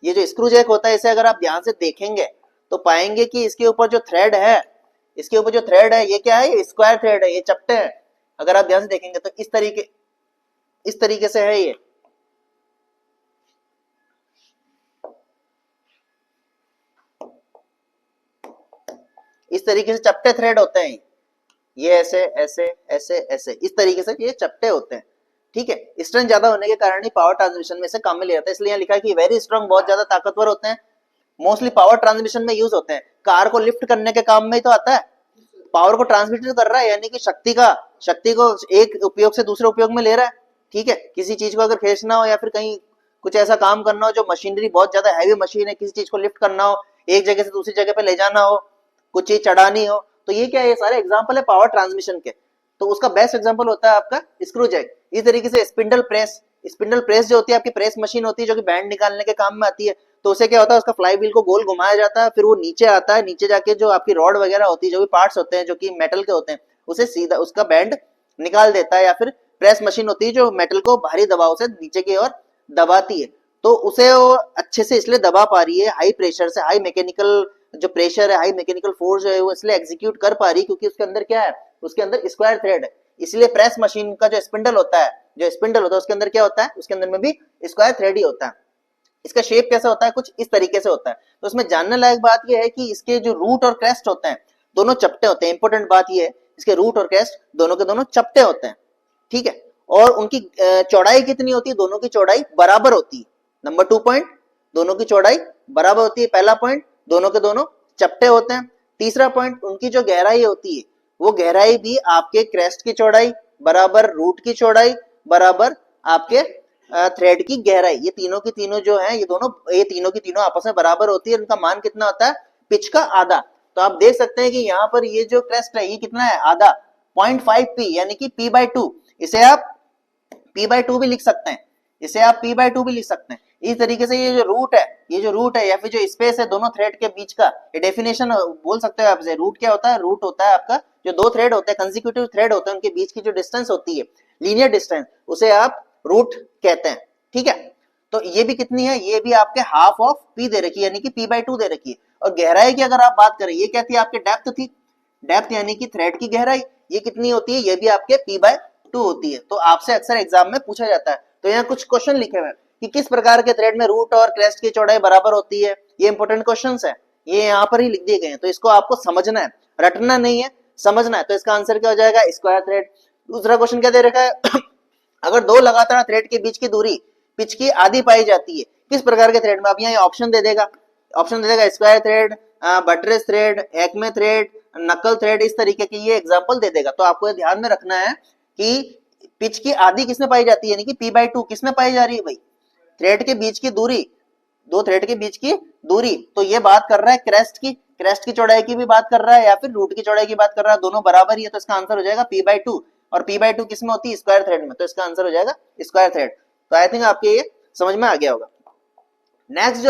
ये जो स्क्रू जैक होता है इसे अगर आप ध्यान से देखेंगे तो पाएंगे कि इसके ऊपर जो थ्रेड है, ये क्या है, ये स्क्वायर थ्रेड है, ये चपटे हैं। अगर आप ध्यान से देखेंगे तो इस तरीके से है, ये इस तरीके से चपटे थ्रेड होते हैं। ये ऐसे ऐसे ऐसे ऐसे इस तरीके से ये चपटे होते हैं, ठीक है। स्ट्रेंथ ज्यादा होने के कारण ही पावर ट्रांसमिशन में से काम में ले जाता है। इसलिए यहाँ लिखा है कि वेरी स्ट्रॉन्ग, बहुत ज्यादा ताकतवर होते हैं, मोस्टली पावर ट्रांसमिशन में यूज होते हैं। कार को लिफ्ट करने के काम में ही तो आता है, पावर को ट्रांसमिट कर रहा है, यानी कि शक्ति को एक उपयोग से दूसरे उपयोग में ले रहा है, ठीक है। किसी चीज को अगर खींचना हो या फिर कहीं कुछ ऐसा काम करना हो, जो मशीनरी बहुत ज्यादा हैवी मशीन है, किसी चीज को लिफ्ट करना हो, एक जगह से दूसरी जगह पे ले जाना हो, कुछ चीज चढ़ानी हो, तो ये क्या है, ये सारे एग्जांपल है पावर ट्रांसमिशन के। तो उसका बेस्ट एग्जांपल होता है आपका स्क्रू जैक। इस तरीके से स्पिंडल प्रेस जो होती है आपकी प्रेस मशीन होती है, जो कि बैंड निकालने के काम में आती है। तो उसे क्या होता है, उसका फ्लाई व्हील को गोल घुमाया जाता है, फिर वो नीचे आता है, नीचे जाके जो आपकी रॉड वगैरह होती है, जो भी पार्ट्स होते हैं जो कि मेटल के होते हैं, उसे सीधा उसका बैंड निकाल देता है या फिर प्रेस मशीन होती है जो मेटल को भारी दबाव से नीचे की ओर दबाती है, तो उसे वो अच्छे से इसलिए दबा पा रही है, हाई प्रेशर से, हाई मैकेनिकल जो प्रेशर है, हाई मैकेनिकल फोर्स जो है वो इसलिए एग्जीक्यूट कर पा रही है क्योंकि उसके अंदर क्या है, उसके अंदर स्क्वायर थ्रेड है। इसलिए प्रेस मशीन का जो स्पिंडल होता है, उसके अंदर क्या होता है, उसके अंदर में भी स्क्वायर थ्रेड ही होता है। इसका शेप कैसा होता है, कुछ इस तरीके से होता है। तो उसमें जानने लायक बात यह है कि इसके जो रूट और क्रेस्ट होते हैं दोनों चपटे होते हैं। इंपॉर्टेंट बात यह है इसके रूट और क्रेस्ट दोनों के दोनों चपटे होते हैं, ठीक है। और उनकी चौड़ाई कितनी होती है, दोनों की चौड़ाई बराबर होती है। नंबर 2 पॉइंट, दोनों की चौड़ाई बराबर होती है। पहला पॉइंट, दोनों के दोनों चपटे होते हैं। तीसरा पॉइंट, उनकी जो गहराई होती है वो गहराई भी आपके क्रेस्ट की चौड़ाई बराबर, रूट की चौड़ाई बराबर, आपके थ्रेड की गहराई, ये तीनों की तीनों जो है ये तीनों की तीनों आपस में बराबर होती है। उनका मान कितना होता है, पिच का आधा। तो आप देख सकते हैं कि यहाँ पर ये जो क्रेस्ट है ये कितना है, आधा, 0.5p यानी कि p/2। इसे आप p/2 भी लिख सकते हैं, इसे आप p/2 भी लिख सकते हैं। इस तरीके से ये जो रूट है या फिर जो स्पेस है दोनों थ्रेड के बीच का, ये डेफिनेशन बोल सकते हो आपसे। रूट क्या होता है, रूट होता है आपका जो दो थ्रेड होते हैं, कंसेक्यूटिव थ्रेड होते हैं, उनके बीच की जो डिस्टेंस होती है, लीनियर डिस्टेंस, उसे आप रूट कहते हैं, ठीक है। तो ये भी कितनी है, ये भी आपके हाफ ऑफ p दे रखी है यानी कि p/2 दे रखी है। और गहराई की अगर आप बात करें, ये क्या थी, आपके डेप्थ थी, डेप्थ यानी कि थ्रेड की गहराई, ये कितनी होती है, ये भी आपके p/2 होती है। तो आपसे अक्सर एग्जाम में पूछा जाता है। तो यहाँ कुछ क्वेश्चन लिखे हुए हैं कि किस प्रकार के थ्रेड में रूट और क्रेस्ट की चौड़ाई बराबर होती है, ये इंपॉर्टेंट क्वेश्चंस है, ये यहाँ पर ही लिख दिए गए हैं। तो इसको आपको समझना है, रटना नहीं है, समझना है। तो इसका आंसर क्या हो जाएगा, स्क्वायर थ्रेड। दूसरा क्वेश्चन क्या दे रखा है अगर दो लगातार थ्रेड के बीच की दूरी पिच की आधी पाई जाती है, किस प्रकार के थ्रेड में। अब यहाँ ऑप्शन दे देगा, square thread, buttress thread, Acme thread, नकल थ्रेड, इस तरीके की ये एग्जांपल दे देगा। तो आपको ध्यान में रखना है कि पिच की आधी किसमें पाई जाती है, यानी कि p/2 किसमें पाई जा रही है भाई, थ्रेड के बीच की दूरी, दो थ्रेड के बीच की दूरी। तो ये बात कर रहा है क्रेस्ट की चौड़ाई की भी बात कर रहा है या फिर रूट की चौड़ाई की बात कर रहा है, दोनों बराबर ही है। तो इसका आंसर हो जाएगा p/2। और p/2 किसमें होती है, स्क्वायर थ्रेड में। तो इसका आंसर हो जाएगा स्क्वायर थ्रेड। तो आई थिंक आपके ये समझ में आ गया होगा। नेक्स्ट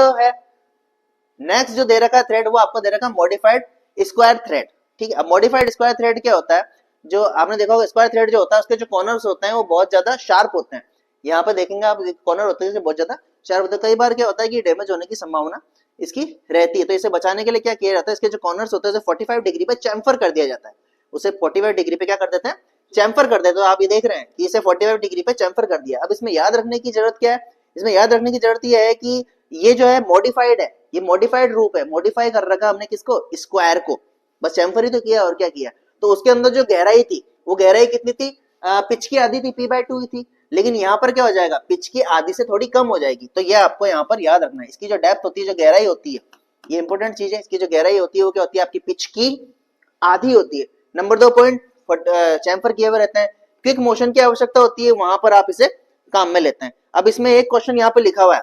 जो दे रखा है थ्रेड, वो आपको दे रखा है मॉडिफाइड स्क्वायर थ्रेड, ठीक है। अब मॉडिफाइड स्क्वायर थ्रेड क्या होता है, जो आपने देखा होगा स्क्वायर थ्रेड जो होता है उसके जो कॉर्नर्स होते हैं वो बहुत ज्यादा शार्प होते हैं। यहाँ पे देखेंगे आप, कॉर्नर होते हैं बहुत ज्यादा शार्प होते हैं। कई बार क्या होता है कि डैमेज होने की संभावना इसकी रहती है। तो इसे बचाने के लिए क्या किया जाता है, इसके जो कॉर्नर्स होते हैं उसे 45 डिग्री पे चैम्फर कर दिया जाता है। उसे 45 डिग्री पे क्या कर देते हैं, चैम्फर कर देते हैं। तो आप ये देख रहे हैं कि इसे 45 डिग्री पे चैम्फर कर दिया। अब इसमें याद रखने की जरूरत क्या है, इसमें याद रखने की जरूरत यह है कि ये जो है मॉडिफाइड है, ये मॉडिफाइड रूप है, मॉडिफाई कर रखा हमने किसको, स्क्वायर को, बस चैम्फर ही तो किया और क्या किया। तो उसके अंदर जो गहराई थी वो गहराई कितनी थी, पिच की आधी थी, p/2 थी। लेकिन यहाँ पर क्या हो जाएगा, पिच की आधी से थोड़ी कम हो जाएगी। तो ये आपको यहाँ पर याद रखना है। इसकी जो डेप्थ होती है, जो गहराई होती है, ये इंपॉर्टेंट चीज है। इसकी जो गहराई होती है वो क्या होती है, आपकी पिच की आधी होती है। नंबर 2 पॉइंट, चैम्फर किए हुए रहते हैं। क्विक मोशन की आवश्यकता होती है, वहां पर आप इसे काम में लेते हैं। अब इसमें एक क्वेश्चन यहाँ पे लिखा हुआ है,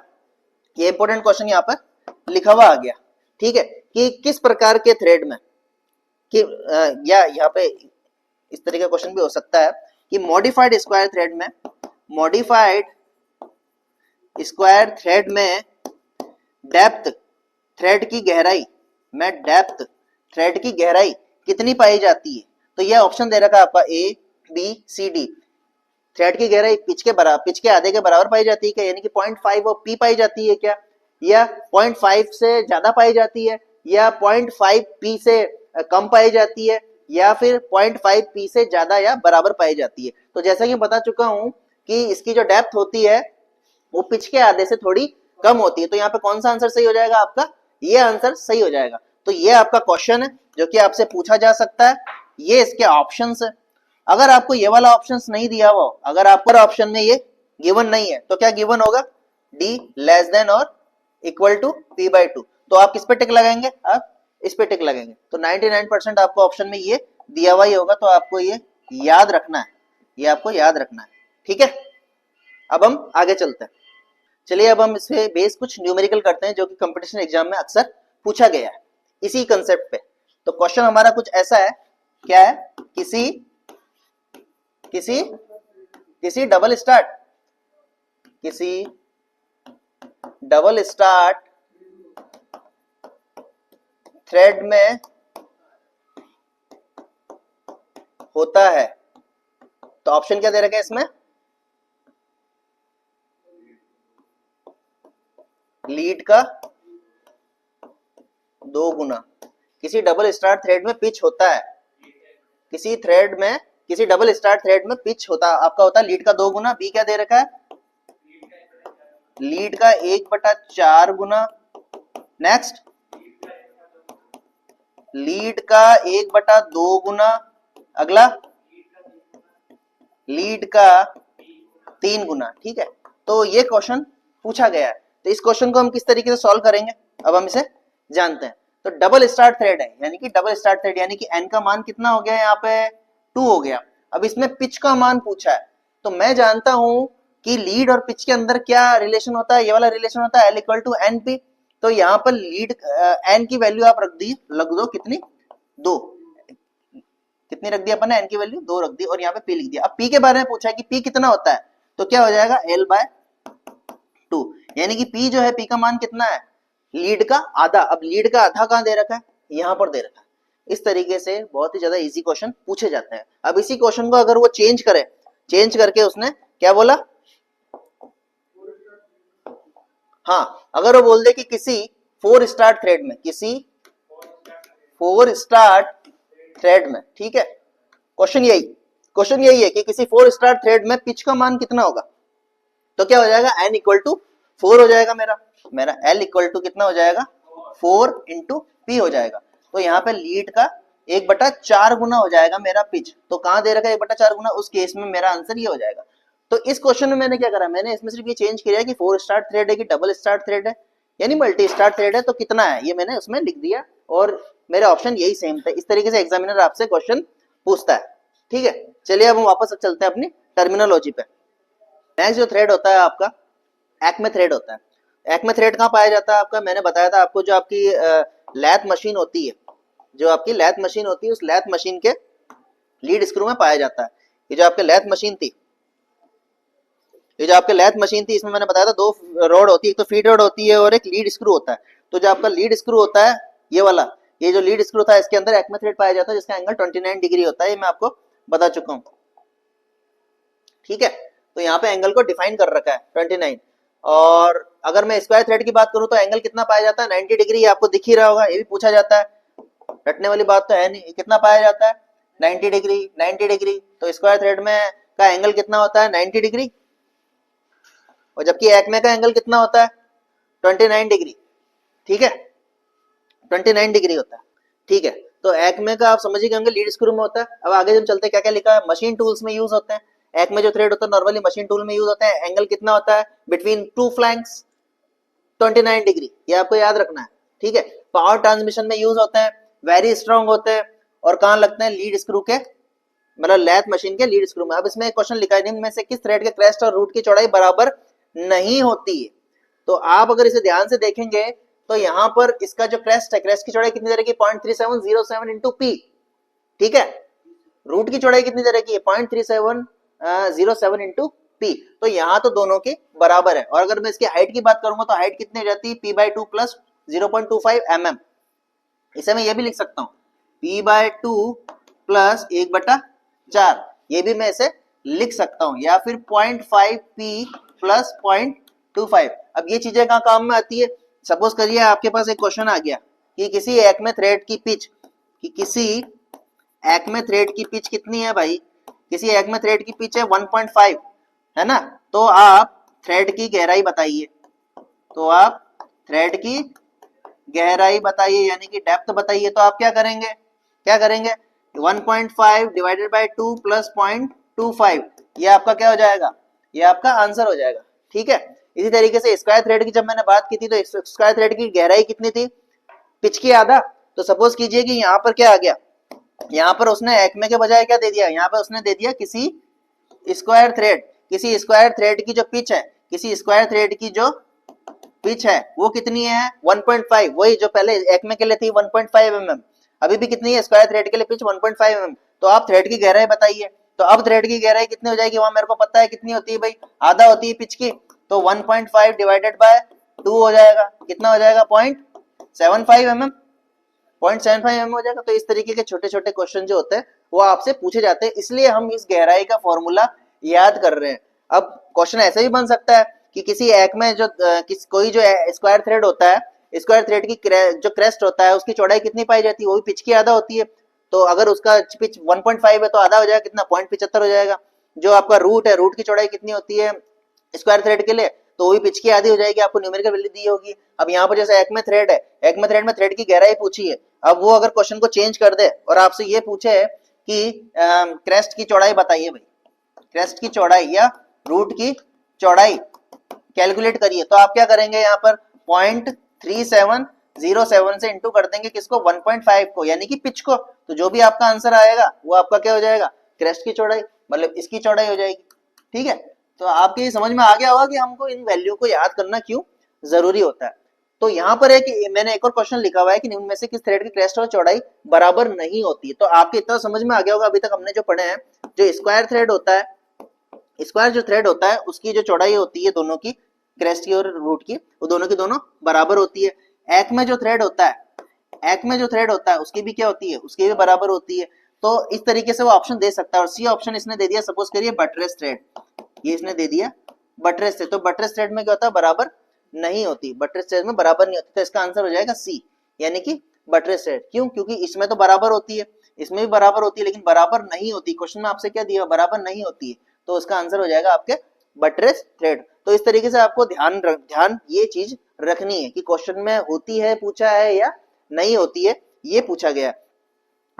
ये इंपॉर्टेंट क्वेश्चन यहाँ पर लिखा हुआ आ गया, ठीक है, कि किस प्रकार के थ्रेड में कि या यहाँ पे इस तरह का क्वेश्चन भी हो सकता है कि मॉडिफाइड स्क्वायर थ्रेड में डेप्थ थ्रेड की गहराई कितनी पाई जाती है। तो यह ऑप्शन दे रखा है आपका A B C D। Thread की गहराई पिच के आधे के बराबर पाई जाती है क्या, यानी कि 0.5 और p पाई जाती है क्या, या 0.5 से ज्यादा पाई जाती है, या 0.5 p से कम पाई जाती है, या फिर 0.5 p से ज्यादा या बराबर पाई जाती है। तो जैसा कि बता चुका हूं कि इसकी जो डेप्थ होती है वो पिच के आधे से थोड़ी कम होती है। तो यहाँ पे कौन सा आंसर सही हो जाएगा आपका, ये आंसर सही हो जाएगा। तो ये आपका क्वेश्चन है जो कि आपसे पूछा जा सकता है। ये इसके ऑप्शंस है। अगर आपको ये वाला ऑप्शंस नहीं दिया हुआ, अगर आपका ऑप्शन में ये गिवन नहीं है, तो क्या गिवन होगा, डी लेस देन और इक्वल टू p/2। तो आप किस पे टिक लगाएंगे, आप इस पे टिक लगाएंगे। तो 99% आपको ऑप्शन में ये दिया हुआ ही होगा। तो आपको ये याद रखना है, ये आपको याद रखना है, ठीक है। अब हम आगे चलते हैं। चलिए अब हम इससे बेस कुछ न्यूमेरिकल करते हैं जो कि कंपटीशन एग्जाम में अक्सर पूछा गया है इसी कंसेप्ट पे। तो क्वेश्चन हमारा कुछ ऐसा है, क्या है, किसी डबल स्टार्ट थ्रेड में होता है। तो ऑप्शन क्या दे रखा है इसमें, लीड का 2 गुना। किसी डबल स्टार थ्रेड में पिच होता है, किसी डबल स्टार थ्रेड में पिच होता आपका होता है लीड का 2 गुना। बी क्या दे रखा है, लीड का 1/4 गुना। नेक्स्ट, लीड का 1/2 गुना। अगला, लीड का 3 गुना। ठीक है, तो ये क्वेश्चन पूछा गया है। तो इस क्वेश्चन को हम किस तरीके से सॉल्व करेंगे, अब हम इसे जानते हैं। तो डबल स्टार थ्रेड है, यानी कि डबल स्टार थ्रेड यानी कि एन का मान कितना हो गया, यहाँ पे 2 हो गया। अब इसमें पिच का मान पूछा है, तो मैं जानता हूं कि लीड और पिच के अंदर क्या रिलेशन होता है, ये वाला रिलेशन होता है L = NP। तो यहाँ पर लीड एन की वैल्यू आप रख दो कितनी, 2। कितनी रख दी अपन ने, एन की वैल्यू 2 रख दी, और यहाँ पे पी लिख दिया। अब पी के बारे में पूछा है कि पी कितना होता है, तो क्या हो जाएगा L/2, यानी कि पी जो है, पी का मान कितना है, लीड का आधा। अब लीड का आधा कहां दे रखा है, यहां पर दे रखा है। इस तरीके से बहुत ही ज्यादा इजी क्वेश्चन पूछे जाते हैं। अब इसी क्वेश्चन को अगर वो चेंज करे, चेंज करके उसने क्या बोला, हाँ, अगर वो बोल दे कि किसी 4 स्टार थ्रेड में, किसी 4 स्टार थ्रेड में, ठीक है, क्वेश्चन यही है कि किसी 4 स्टार थ्रेड में पिच का मान कितना होगा, तो क्या हो जाएगा, N = 4 हो जाएगा। मेरा L = कितना हो जाएगा, 4 × P हो जाएगा। तो यहाँ पे लीड का 1/4 गुना हो जाएगा मेरा पिच। तो कहां दे रखा है 1/4 गुना, उस केस में मेरा आंसर ये हो जाएगा। तो इस क्वेश्चन में मैंने क्या करा, मैंने इसमें सिर्फ ये चेंज किया है कि 4 स्टार थ्रेड है कि डबल स्टार थ्रेड है, यानी मल्टी स्टार थ्रेड है, तो कितना है ये मैंने उसमें लिख दिया, और मेरे ऑप्शन यही सेम थे। इस तरीके से एग्जामिनर आपसे क्वेश्चन पूछता है। ठीक है, चलिए अब हम वापस चलते हैं अपनी टर्मिनोलॉजी पे। नेक्स्ट जो थ्रेड होता है आपका एक्मे थ्रेड होता है। एक्मे थ्रेड कहाँ पाया जाता है आपका, मैंने बताया था आपको, जो आपकी लैथ मशीन होती है, जो आपकी लैथ मशीन होती है, उस लैथ मशीन के लीड स्क्रू में पाया जाता है। ये जो आपके लैथ मशीन थी, ये जो आपके लैथ मशीन थी, इसमें मैंने बताया था 2 रॉड होती है, एक तो फीड रॉड होती है और एक लीड स्क्रू होता है। तो जो आपका लीड स्क्रू होता है, ये वाला, ये जो लीड स्क्रू था, इसके अंदर एक्मे थ्रेड पाया जाता है, जिसका एंगल 29 डिग्री होता है। ये मैं आपको बता चुका हूँ। ठीक है, तो यहाँ पे एंगल को डिफाइन कर रखा है 29। और अगर मैं स्क्वायर थ्रेड की बात करूं तो एंगल कितना पाया जाता है, 90 डिग्री। आपको दिख ही रहा होगा, ये भी पूछा जाता है, रटने वाली बात तो है नहीं। कितना पाया जाता है, 90 डिग्री। 90 डिग्री, तो स्क्वायर थ्रेड में का एंगल कितना होता है, 90 डिग्री। और जबकि एक्मे का एंगल कितना होता है, 29 डिग्री। ठीक है, 29 डिग्री होता है। ठीक है, तो एक्मे का आप समझिए होंगे लीड स्क्रू में होता है। अब आगे जब चलते हैं, क्या क्या लिखा है, मशीन टूल्स में यूज होते हैं। एक्मे जो थ्रेड होता है नॉर्मली मशीन टूल में यूज होता है। एंगल कितना होता है, बिटवीन 2 फ्लैंक्स 29 डिग्री, ये आपको याद रखना है। ठीक है, पावर ट्रांसमिशन में यूज होते हैं, वेरी स्ट्रांग होते हैं, और कहां लगते हैं, लीड स्क्रू के, मतलब लैथ मशीन के लीड स्क्रू में। अब इसमें एक क्वेश्चन लिखा है, निम्न में से किस थ्रेड के क्रेस्ट और रूट की चौड़ाई बराबर नहीं होती है। तो आप अगर इसे ध्यान से देखेंगे तो यहाँ पर इसका जो क्रेस्ट है, क्रेस्ट की चौड़ाई कितनी तरह की, 0.3707 × P। ठीक है, रूट की चौड़ाई कितनी तरह की है, 0.3707 × P। तो यहाँ तो दोनों के बराबर है। और अगर मैं इसकी हाइट की बात करूंगा तो हाइट कितनी हो जाती है, P/2 + 0.25 mm। इसे मैं ये भी लिख सकता हूँ, P/2 + 1/4, ये भी मैं इसे लिख सकता हूँ, या फिर 0.5 P + 0.25। अब ये चीजें कहाँ काम में आती है, सपोज करिए आपके पास एक क्वेश्चन आ गया कि किसी एक्मे थ्रेड की पिच, किसी एक्मे थ्रेड की पिच कितनी है भाई, किसी एक्मे थ्रेड की पिच है 1.5, है ना। तो आप थ्रेड की गहराई बताइए, तो आप थ्रेड की गहराई बताइए, यानी कि डेप्थ बताइए। तो आप क्या करेंगे, 1.5 / 2 + 0.25, ये आपका क्या हो जाएगा, ये आपका आंसर हो जाएगा। ठीक है, इसी तरीके से स्क्वायर थ्रेड की जब मैंने बात की थी, तो स्क्वायर थ्रेड की गहराई कितनी थी, पिच की आधा। तो सपोज कीजिए कि यहाँ पर क्या आ गया, यहाँ पर उसने एक्मे के बजाय क्या दे दिया, यहाँ पर उसने दे दिया किसी स्क्वायर थ्रेड। किसी स्क्वायर थ्रेड की जो पिच है, किसी स्क्वायर थ्रेड की जो पिच है वो कितनी है, 1.5, वही जो पहले एक्मे के लिए थी 1.5 mm, अभी भी कितनी है स्क्वायर थ्रेड के लिए पिच 1.5 mm। तो आप थ्रेड की गहराई बताइए। तो अब थ्रेड की गहराई कितनी हो जाएगी, वहां मेरे को पता है कितनी होती है भाई, आधा होती है पिच की। तो 1.5 / 2 हो जाएगा, कितना हो जाएगा, 0.75 mm, 0.75 mm हो जाएगा। तो इस तरीके के छोटे छोटे क्वेश्चन जो होते हैं वो आपसे पूछे जाते हैं, इसलिए हम इस गहराई का फॉर्मूला याद कर रहे हैं। अब क्वेश्चन ऐसे भी बन सकता है कि किसी एक में जो कोई जो स्क्वायर थ्रेड होता है, स्क्वायर थ्रेड की जो क्रेस्ट होता है उसकी चौड़ाई कितनी पाई जाती है, वो भी पिच की आधा होती है। तो अगर उसका पिच 1.5 है तो आधा हो जाएगा कितना, 0.75 हो जाएगा। जो आपका रूट है, रूट की चौड़ाई कितनी होती है स्क्वायर थ्रेड के लिए, तो वही पिच की आधी हो जाएगी, आपको न्यूमेरिकल वैल्यू दी होगी। अब यहाँ पर जैसे एक में थ्रेड है, एक में थ्रेड में थ्रेड की गहराई पूछी है, अब वो अगर क्वेश्चन को चेंज कर दे और आपसे ये पूछे कि क्रेस्ट की चौड़ाई बताइए भाई, क्रेस्ट की चौड़ाई या रूट की चौड़ाई कैलकुलेट करिए, तो आप क्या करेंगे यहाँ पर 0.3707 से इंटू कर देंगे किसको, 1.5 को, यानी कि पिच को। तो जो भी आपका आंसर आएगा वो आपका क्या हो जाएगा, क्रेस्ट की चौड़ाई, मतलब इसकी चौड़ाई हो जाएगी। ठीक है, तो आपके ये समझ में आ गया होगा कि हमको इन वैल्यू को याद करना क्यों जरूरी होता है। तो यहाँ पर एक मैंने एक और क्वेश्चन लिखा हुआ है कि निम्न में से किस थ्रेड की क्रेस्ट और चौड़ाई बराबर नहीं होती। तो आपके इतना समझ में आ गया होगा अभी तक हमने जो पढ़े हैं, जो स्क्वायर थ्रेड होता है, स्क्वायर जो थ्रेड होता है उसकी जो चौड़ाई होती है दोनों की, क्रेस्ट की और रूट की, वो दोनों की दोनों बराबर होती है। एक में जो थ्रेड होता है, एक में जो थ्रेड होता है उसकी भी क्या होती है, उसकी भी बराबर होती है। तो इस तरीके से वो ऑप्शन दे सकता है। और सी ऑप्शन इसने दे दिया, सपोज करिए बटरेस थ्रेड, ये इसने दे दिया बटरेस थ्रेड, तो बटरेस थ्रेड में क्या होता है, बराबर नहीं होती, बटरेस थ्रेड में बराबर नहीं होती, तो इसका आंसर हो जाएगा सी, यानी कि बटरेस थ्रेड। क्यों, क्योंकि इसमें तो बराबर होती है, इसमें भी बराबर होती है, लेकिन बराबर नहीं होती। क्वेश्चन में आपसे क्या दिया, बराबर नहीं होती है, तो उसका आंसर हो जाएगा आपके बटरेस थ्रेड। तो इस तरीके से आपको ध्यान ये चीज रखनी है कि क्वेश्चन में होती है, पूछा है या नहीं होती है, ये पूछा गया।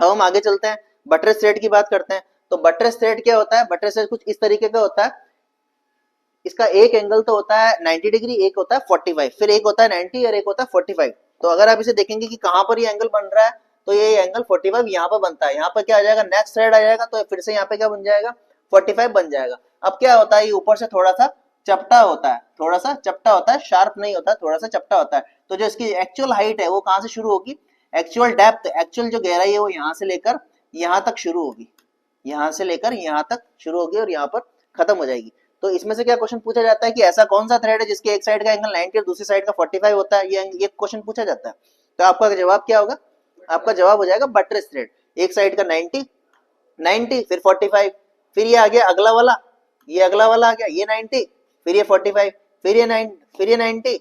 अब हम आगे चलते हैं, बटरेस थ्रेड की बात करते हैं। तो बटरेस थ्रेड क्या होता है, बटरेस थ्रेड कुछ इस तरीके का होता है, इसका एक एंगल तो होता है 90 डिग्री, एक होता है 45, फिर एक होता है 90 और एक होता है 45। तो अगर आप इसे देखेंगे कि कहां पर ये एंगल बन रहा है, तो ये एंगल 45 यहाँ पर बनता है, यहाँ पर क्या आ जाएगा, नेक्स्ट थ्रेड आ जाएगा, तो फिर से यहाँ पे क्या बन जाएगा, 45 बन जाएगा। अब क्या होता है, ये ऊपर से थोड़ा सा चपटा होता है, थोड़ा सा चपटा होता है, शार्प नहीं होता, थोड़ा सा चपटा होता है। तो जो इसकी एक्चुअल हाइट है वो कहां से शुरू होगी, एक्चुअल डेप्थ, एक्चुअल जो गहराई है वो यहाँ से लेकर यहाँ तक शुरू होगी, यहाँ से लेकर यहाँ तक शुरू होगी और यहाँ पर खत्म हो जाएगी। तो इसमें से क्या क्वेश्चन पूछा जाता है कि ऐसा कौन सा थ्रेड है जिसके एक साइड का एंगल 90 और दूसरी साइड का 45 होता है, ये क्वेश्चन पूछा जाता है। तो आपका जवाब क्या होगा, आपका जवाब हो जाएगा बटरेस थ्रेड। एक साइड का 90 फिर 45, फिर ये आ गया अगला वाला, ये अगला वाला आ गया, ये 90 फिर ये 45, फिर ये 90 फिर ये 90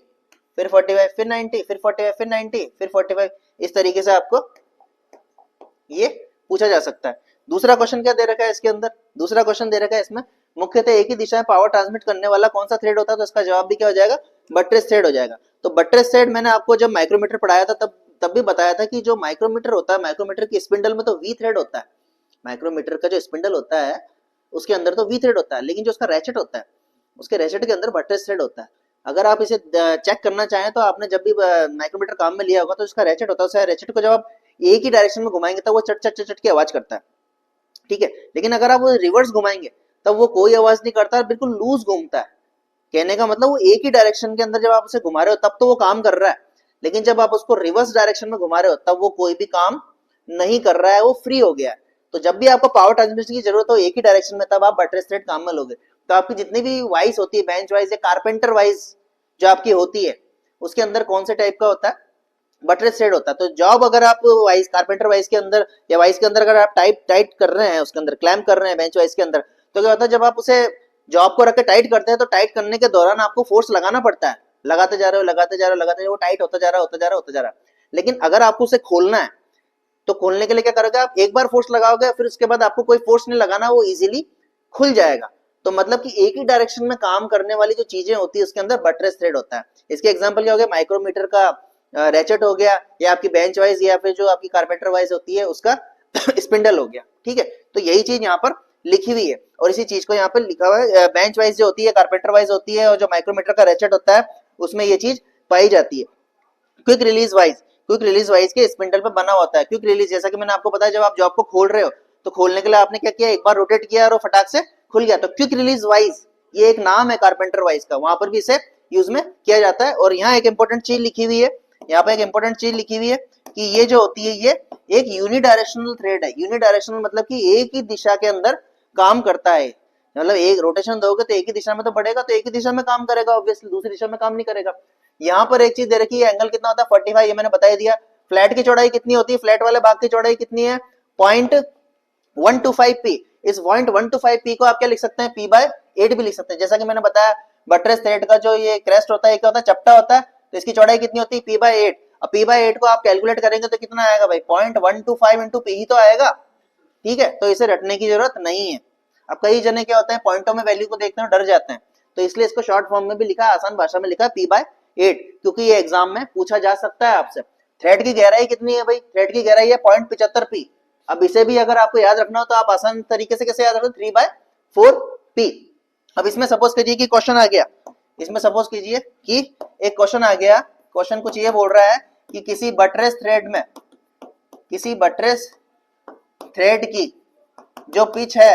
फिर 45 फिर 90 फिर 45 फिर 90 फिर 45। इस तरीके से आपको ये पूछा जा सकता है। दूसरा क्वेश्चन क्या दे रखा है इसके अंदर, दूसरा क्वेश्चन दे रखा है इसमें, मुख्यतः एक ही दिशा में पावर ट्रांसमिट करने वाला कौन सा थ्रेड होता है, तो इसका जवाब भी क्या हो जाएगा, बटरेस थ्रेड हो जाएगा। तो बटरेस थ्रेड मैंने आपको जब माइक्रोमीटर पढ़ाया था तब भी बताया था कि जो माइक्रोमीटर होता है, माइक्रोमीटर की स्पिंडल में तो वी थ्रेड होता है, माइक्रोमीटर का जो स्पिंडल होता है उसके अंदर तो वी थ्रेड होता है, लेकिन जो उसका रैचेट होता है उसके रैचेट के अंदर बटरेस थ्रेड होता है। अगर आप इसे चेक करना चाहें तो आपने जब भी माइक्रोमीटर काम में लिया होगा तो उसका रैचेट होता है, उस रैचेट को जब आप एक ही डायरेक्शन में घुमाएंगे तो वो चट चट चट चट की आवाज करता है, ठीक है। लेकिन अगर आप वो रिवर्स घुमाएंगे तब वो कोई आवाज नहीं करता, बिल्कुल लूज घूमता है। कहने का मतलब वो एक ही डायरेक्शन के अंदर जब आप उसे घुमा रहे हो तब तो वो काम कर रहा है, लेकिन जब आप उसको रिवर्स डायरेक्शन में घुमा रहे हो तब वो कोई भी काम नहीं कर रहा है, वो फ्री हो गया है। तो जब भी आपको पावर ट्रांसमिशन की जरूरत हो एक ही डायरेक्शन में, तब आप बटरेस थ्रेड काम में लोगे। तो आपकी जितनी भी वाइज होती है, बेंच वाइज या कारपेंटर वाइज जो आपकी होती है, उसके अंदर कौन से टाइप का होता है, बटरेस थ्रेड होता है। तो जॉब अगर आप वाइज कारपेंटर वाइज के अंदर या वाइज के अंदर अगर आप टाइट कर रहे हैं, उसके अंदर क्लैम्प कर रहे हैं बेंच वाइज के अंदर, तो क्या होता है, जब आप उसे जॉब को रख के टाइट करते हैं तो टाइट करने के दौरान आपको फोर्स लगाना पड़ता है, लगाते जा रहे हो लगाते जा रहे हो लगाते जा रहे हो, वो टाइट होता जा रहा होता जा रहा होता जा रहा। लेकिन अगर आपको उसे खोलना है तो खोलने के लिए क्या करोगे, आप एक बार फोर्स लगाओगे, फिर उसके बाद आपको कोई फोर्स नहीं लगाना, वो इजीली खुल जाएगा। तो मतलब कि एक ही डायरेक्शन में काम करने वाली जो चीजें होती है उसके अंदर बटरेस थ्रेड होता है। इसके एग्जांपल क्या हो गया, माइक्रोमीटर का रैचेट हो गया, या आपकी बेंच वाइज या फिर जो आपकी कारपेंटर वाइज होती है उसका स्पिंडल हो गया, ठीक है। तो यही चीज यहाँ पर लिखी हुई है और इसी चीज को यहाँ पर लिखा हुआ है, बेंच वाइज जो होती है, कारपेंटर वाइज होती है, और जो माइक्रोमीटर का रैचेट होता है उसमें ये चीज पाई जाती है। क्विक रिलीज वाइज के स्पिंडल पे बना होता है। क्विक रिलीज, जैसा कि मैंने आपको बताया, जब आप जॉब को खोल रहे हो तो खोलने के लिए आपने क्या किया, एक बार रोटेट किया और वो फटाक से खुल गया। तो क्विक रिलीज वाइज ये एक नाम है कारपेंटर वाइज का, वहां पर भी इसे यूज में किया जाता है। और यहाँ एक इंपॉर्टेंट चीज लिखी हुई है, यहाँ पे एक इंपॉर्टेंट चीज लिखी हुई है कि ये जो होती है ये एक यूनिडायरेक्शनल थ्रेड है। यूनिडायरेक्शनल मतलब कि एक ही दिशा के अंदर काम करता है, मतलब एक रोटेशन दोगे तो एक ही दिशा में तो बढ़ेगा, तो एक ही दिशा में काम करेगा, ऑब्वियसली दूसरी दिशा में काम नहीं करेगा। यहाँ पर एक चीज दे रखी है, एंगल कितना होता है 45, ये मैंने बता दिया। फ्लैट की चौड़ाई कितनी होती है, फ्लैट वाले भाग की चौड़ाई कितनी है 0.125 पी। इस 0.125 पी को आप क्या लिख सकते हैं, पी बाय 8 भी लिख सकते हैं। जैसा कि मैंने बताया बटरेस थ्रेड का जो ये क्रेस्ट होता है क्या होता है, चपटा होता है, तो इसकी चौड़ाई कितनी होती है p/8। अब p/8 को आप कैलकुलेट करेंगे तो कितना आएगा भाई 0.125 इंटू पी ही तो आएगा, ठीक है। तो इसे रटने की जरूरत नहीं है। अब कई जने क्या होते हैं पॉइंटों में वैल्यू को देखते हैं डर जाते हैं, तो इसलिए इसको शॉर्ट फॉर्म में भी लिखा है, आसान भाषा में लिखा है p/8, क्योंकि ये एग्जाम में पूछा जा सकता है आपसे। थ्रेड की गहराई कितनी है भाई, थ्रेड की गहराई है 0.75 p। अब इसे भी अगर आपको याद रखना हो तो आप आसान तरीके से कैसे याद रखते 3/4 p। अब इसमें सपोज कीजिए कि क्वेश्चन आ गया, इसमें सपोज कीजिए कि एक क्वेश्चन आ गया, क्वेश्चन कुछ ये बोल रहा है कि किसी बटरेस थ्रेड में, किसी बटरेस थ्रेड की जो पिच है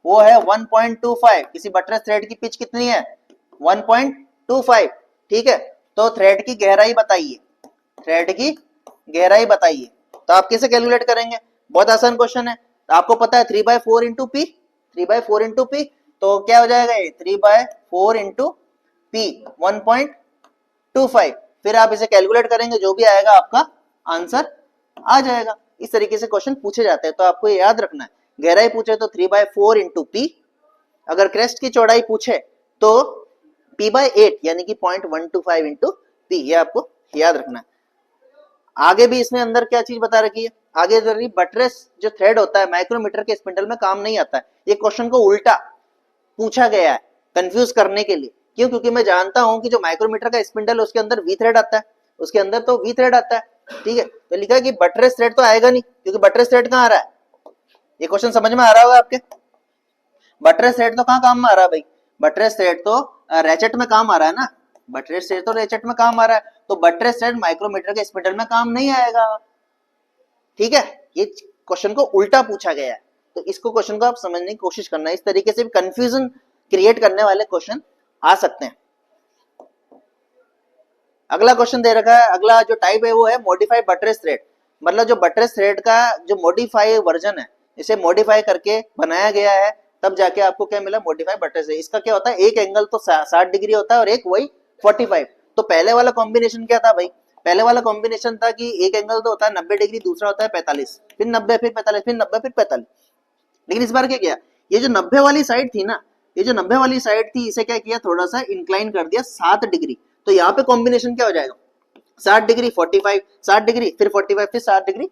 वो है 1.25, किसी बटरेस थ्रेड की पिच कितनी है 1.25, ठीक है। तो थ्रेड की गहराई बताइए, थ्रेड की गहराई बताइए, तो आप कैसे कैलकुलेट करेंगे, बहुत आसान क्वेश्चन है। तो आपको पता है 3/4 इंटू पी, 3/4 इंटू पी, तो क्या हो जाएगा ये 3/4 इंटू पी 1.25, फिर आप इसे कैलकुलेट करेंगे, जो भी आएगा आपका आंसर आ जाएगा। इस तरीके से क्वेश्चन पूछे जाते हैं, तो आपको ये याद रखना है। गहराई पूछे तो 3/4 इंटू पी, अगर क्रेस्ट की चौड़ाई पूछे तो p/8 यानी कि 0.125 इंटू पी, ये आपको याद रखना है। आगे भी इसमें अंदर क्या चीज बता रखी है, आगे जरूरी बटरेस जो थ्रेड होता है माइक्रोमीटर के स्पिंडल में काम नहीं आता है। ये क्वेश्चन को उल्टा पूछा गया है कंफ्यूज करने के लिए, क्यों, क्योंकि मैं जानता हूं कि जो माइक्रोमीटर का स्पिंडल है उसके अंदर वी थ्रेड आता है, उसके अंदर तो वी थ्रेड आता है, ठीक है। तो लिखा है कि बटरेस थ्रेड तो आएगा नहीं, क्योंकि बटरेस थ्रेड कहां आ रहा है, ये क्वेश्चन समझ में आ रहा होगा आपके। बटरेस थ्रेड तो कहां काम में आ रहा है भाई, बटरेस थ्रेड तो रैचेट में काम आ रहा है ना, बटरेस थ्रेड तो रैचेट में काम आ रहा है, तो बटरेस थ्रेड माइक्रोमीटर के स्पिंडल में काम नहीं आएगा, ठीक है। ये क्वेश्चन को उल्टा पूछा गया है, तो इसको क्वेश्चन को आप समझने की कोशिश करना, इस तरीके से भी कंफ्यूजन क्रिएट करने वाले क्वेश्चन आ सकते हैं। अगला क्वेश्चन दे रखा है, अगला जो टाइप है वो है मॉडिफाइड बटरेस थ्रेड, मतलब जो बटरेस थ्रेड का जो मॉडिफाई वर्जन है, इसे मॉडिफाई करके बनाया गया है, तब जाके आपको क्या मिला मॉडिफाइड बटरेस थ्रेड। इसका क्या होता है, एक एंगल तो 60 डिग्री होता है और एक वही 45। तो पहले वाला कॉम्बिनेशन क्या था भाई, पहले वाला कॉम्बिनेशन था कि एक एंगल तो होता है 90 डिग्री, दूसरा होता है 45, फिर 90 फिर 45 फिर 90 फिर 45। लेकिन इस बार क्या किया, ये जो 90 वाली साइड थी ना, ये जो 90 वाली साइड थी इसे क्या किया थोड़ा सा इंक्लाइन कर दिया 7 डिग्री। तो यहाँ पे कॉम्बिनेशन क्या हो जाएगा 60 डिग्री 45, 60 डिग्री फिर 45 फिर 60 डिग्री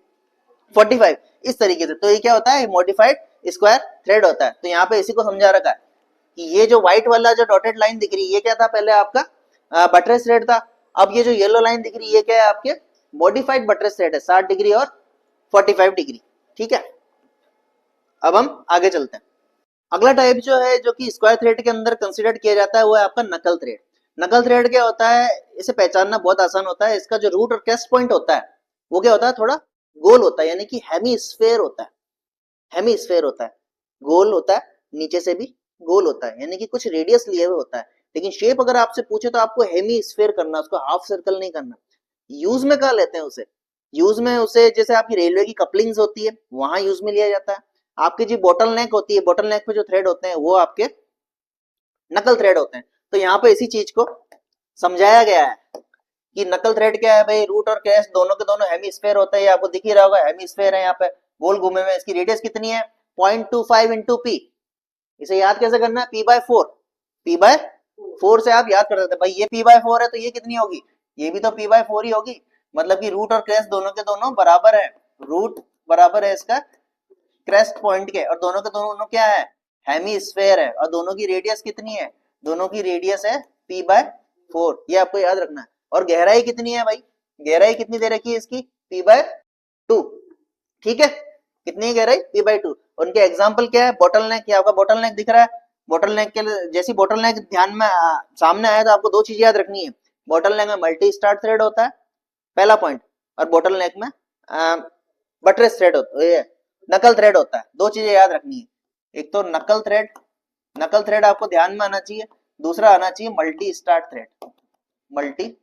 45, इस तरीके से। तो ये क्या होता है मॉडिफाइड स्क्वायर थ्रेड होता है। तो यहाँ पे इसी को समझा रखा है कि ये जो व्हाइट वाला जो डॉटेड लाइन दिख रही है ये क्या था, पहले आपका बटरेस थ्रेड था। अब ये जो येलो लाइन दिख रही है ये क्या है आपके मॉडिफाइड बटरेस थ्रेड है, 60 डिग्री और 45 डिग्री, ठीक है। अब हम आगे चलते हैं। अगला टाइप जो है जो कि स्क्वायर थ्रेड के अंदर कंसीडर किया जाता है वो है आपका नकल थ्रेड। नकल थ्रेड क्या होता है, इसे पहचानना बहुत आसान होता है। इसका जो रूट और क्रेस्ट पॉइंट होता है वो क्या होता है, थोड़ा गोल होता है, यानी कि हेमीस्फेयर होता है, हेमीस्फेयर होता है, गोल होता है, नीचे से भी गोल होता है, यानी कि कुछ रेडियस लिए हुए होता है। लेकिन शेप अगर आपसे पूछे तो आपको हेमीस्फेयर करना, उसको हाफ सर्कल नहीं करना। यूज में कहा लेते हैं उसे, यूज में उसे जैसे आपकी रेलवे की कपलिंग्स होती है वहां यूज में लिया जाता है। आपकी जो बोटल नेक होती है, बोटल नेक पे जो थ्रेड होते हैं वो आपके नकल थ्रेड होते हैं। तो यहाँ पे इसी चीज को समझाया गया है कि नकल थ्रेड क्या है भाई, रूट और क्रेस्ट दोनों के दोनों हेमीस्फेयर होते हैं, आपको दिख ही रहा होगा हेमीस्फेयर है, यहाँ पे गोल घूमे हुए। इसकी रेडियस कितनी है 0.25 इंटू पी। इसे याद कैसे करना है p/4, p/4 से आप याद कर सकते हैं भाई, ये p/4 है तो ये कितनी होगी, ये भी तो p/4 ही होगी। मतलब कि रूट और क्रेस्ट दोनों के दोनों बराबर है, रूट बराबर है इसका क्रेस्ट पॉइंट के, और दोनों के दोनों क्या है हेमीस्फेयर है, और दोनों की रेडियस कितनी है, दोनों की रेडियस है p/4, ये आपको याद रखना है। और गहराई कितनी है भाई, गहराई कितनी दे रखी है इसकी p/2, ठीक है। कितनी गहराई p/2। उनके एग्जाम्पल क्या है, बोटल नेक, क्या आपका बोटल नेक दिख रहा है, बोटल नेक के जैसी बोटल नेक ध्यान में सामने आया तो आपको दो चीज याद रखनी है, बोटल नेक में मल्टी स्टार्ट थ्रेड होता है पहला पॉइंट, और बोटल नेक में बटरेस थ्रेड होता है, नकल थ्रेड होता है। दो चीजें याद रखनी है, एक तो नकल थ्रेड, नकल थ्रेड आपको ध्यान में आना चाहिए, दूसरा आना चाहिए multi start thread, multi